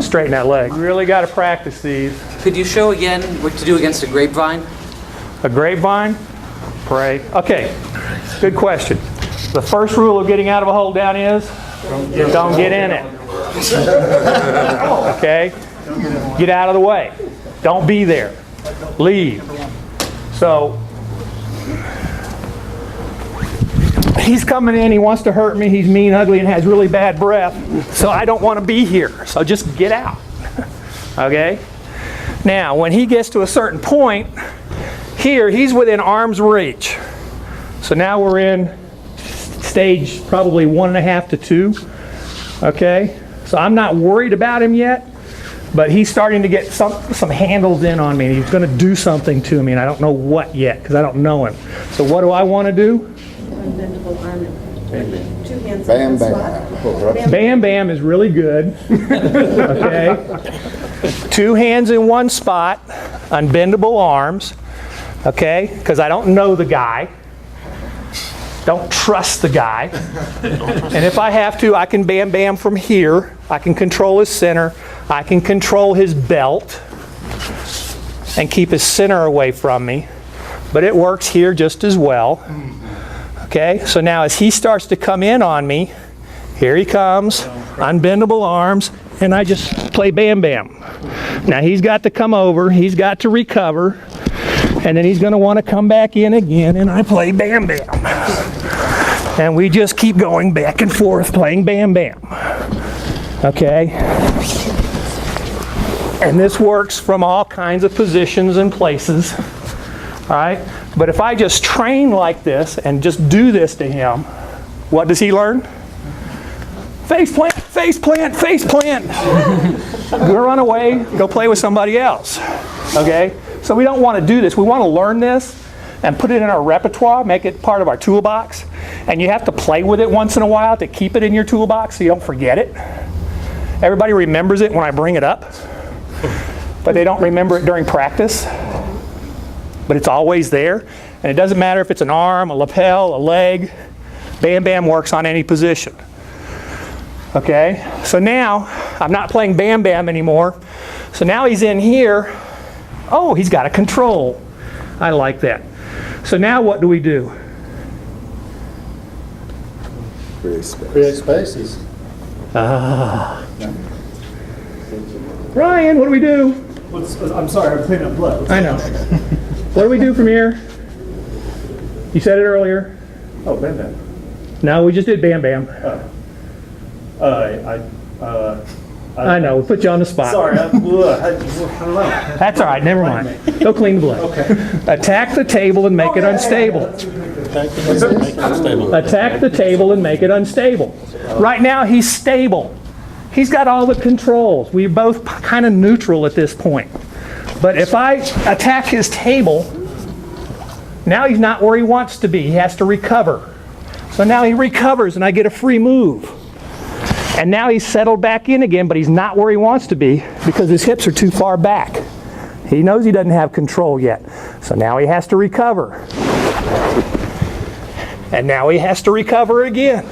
straighten that leg. Really got to practice these. Could you show again what to do against a grapevine? A grapevine? Pray. Okay, good question. The first rule of getting out of a hold down is don't get in it. Okay? Get out of the way. Don't be there. Leave. So he's coming in, he wants to hurt me, he's mean, ugly, and has really bad breath. So I don't want to be here. So just get out. Okay? Now, when he gets to a certain point, here he's within arm's reach. So now we're in stage probably 1.5 to 2. Okay? So I'm not worried about him yet, but he's starting to get some handles in on me. He's going to do something to me, and I don't know what yet because I don't know him. So what do I want to do? Unbendable arm. 2 hands. Bam, bam. Bam Bam is really good. Okay? 2 hands in one spot, unbendable arms. Okay? Because I don't know the guy. Don't trust the guy. And if I have to, I can Bam Bam from here. I can control his center. I can control his belt and keep his center away from me. But it works here just as well. Okay, so now as he starts to come in on me, here he comes, unbendable arms, and I just play Bam Bam. Now he's got to come over, he's got to recover, and then he's going to want to come back in again, and I play Bam Bam. And we just keep going back and forth playing Bam Bam. Okay? And this works from all kinds of positions and places. All right? But if I just train like this and just do this to him, what does he learn? Face plant, face plant, face plant. Go run away, go play with somebody else. Okay? So we don't want to do this. We want to learn this and put it in our repertoire, make it part of our toolbox. And you have to play with it once in a while to keep it in your toolbox so you don't forget it. Everybody remembers it when I bring it up, but they don't remember it during practice. But it's always there. And it doesn't matter if it's an arm, a lapel, a leg. Bam Bam works on any position. Okay? So now, I'm not playing Bam Bam anymore. So now he's in here. Oh, he's got a control. I like that. So now what do we do? Create spaces. Ryan, what do we do? I'm sorry, I'm cleaning up blood. I know. What do we do from here? You said it earlier. Oh, Bam Bam. No, we just did Bam Bam. I know, we put you on the spot. Sorry, I don't know. That's all right, never mind. Go clean the blood. Okay. Attack the table and make it unstable. Attack the table and make it unstable. Right now he's stable. He's got all the controls. We're both kind of neutral at this point. But if I attack his table, now he's not where he wants to be. He has to recover. So now he recovers and I get a free move. And now he's settled back in again, but he's not where he wants to be because his hips are too far back. He knows he doesn't have control yet. So now he has to recover. And now he has to recover again.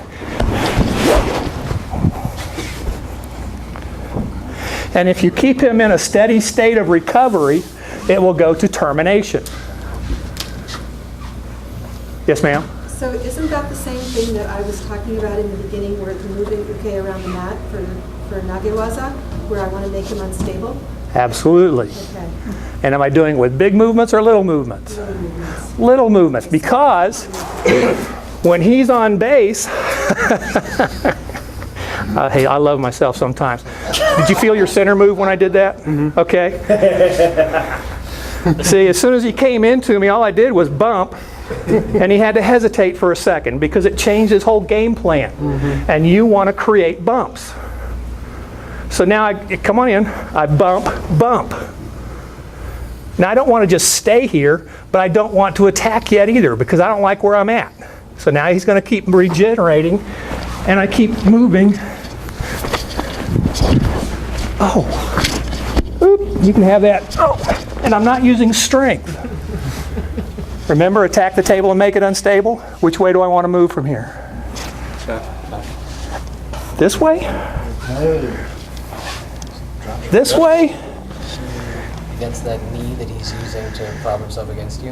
And if you keep him in a steady state of recovery, it will go to termination. Yes, ma'am? So isn't that the same thing that I was talking about in the beginning, where it's moving uke around the mat for nagewaza, where I want to make him unstable? Absolutely. Okay. And am I doing it with big movements or little movements? Little movements. Little movements, because when he's on base, hey, I love myself sometimes. Did you feel your center move when I did that? Mm-hmm. Okay. See, as soon as he came into me, all I did was bump, and he had to hesitate for a second because it changed his whole game plan. Mm-hmm. And you want to create bumps. So now, come on in, I bump, bump. Now I don't want to just stay here, but I don't want to attack yet either because I don't like where I'm at. So now he's going to keep regenerating, and I keep moving. Oh, oop, you can have that. Oh, and I'm not using strength. Remember, attack the table and make it unstable. Which way do I want to move from here? This way? This way? Against that knee that he's using to prop himself against you?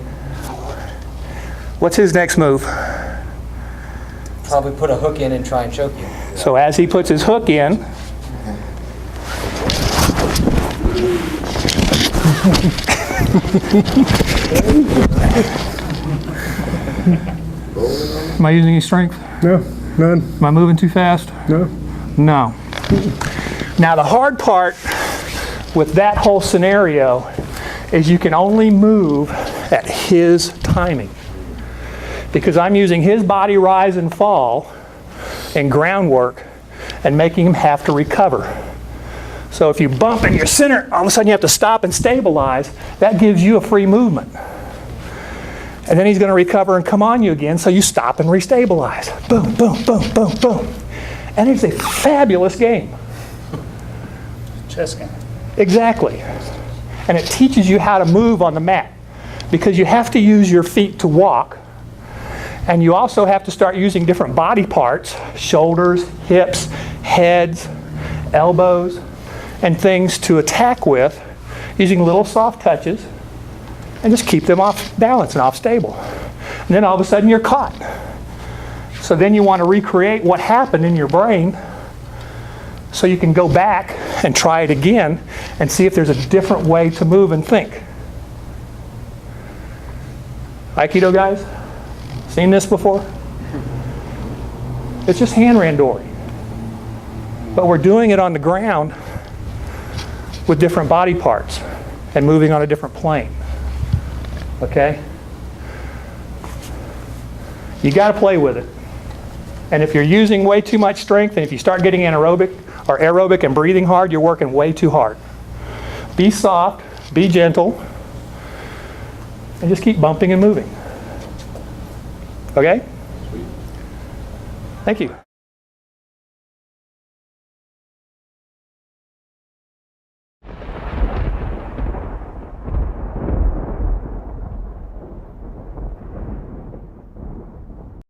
What's his next move? Probably put a hook in and try and choke you. So as he puts his hook in, am I using any strength? No, none. Am I moving too fast? No. No. Now the hard part with that whole scenario is you can only move at his timing. Because I'm using his body rise and fall and groundwork and making him have to recover. So if you bump in your center, all of a sudden you have to stop and stabilize. That gives you a free movement. And then he's going to recover and come on you again, so you stop and restabilize. Boom, boom, boom, boom, boom. And it's a fabulous game. Chess game. Exactly. And it teaches you how to move on the mat. Because you have to use your feet to walk. And you also have to start using different body parts, shoulders, hips, heads, elbows, and things to attack with, using little soft touches, and just keep them off balance and off stable. And then all of a sudden you're caught. So then you want to recreate what happened in your brain so you can go back and try it again and see if there's a different way to move and think. Aikido guys? Seen this before? It's just hand randori. But we're doing it on the ground with different body parts and moving on a different plane. Okay? You got to play with it. And if you're using way too much strength, and if you start getting anaerobic or aerobic and breathing hard, you're working way too hard. Be soft, be gentle, and just keep bumping and moving. Okay? Thank you.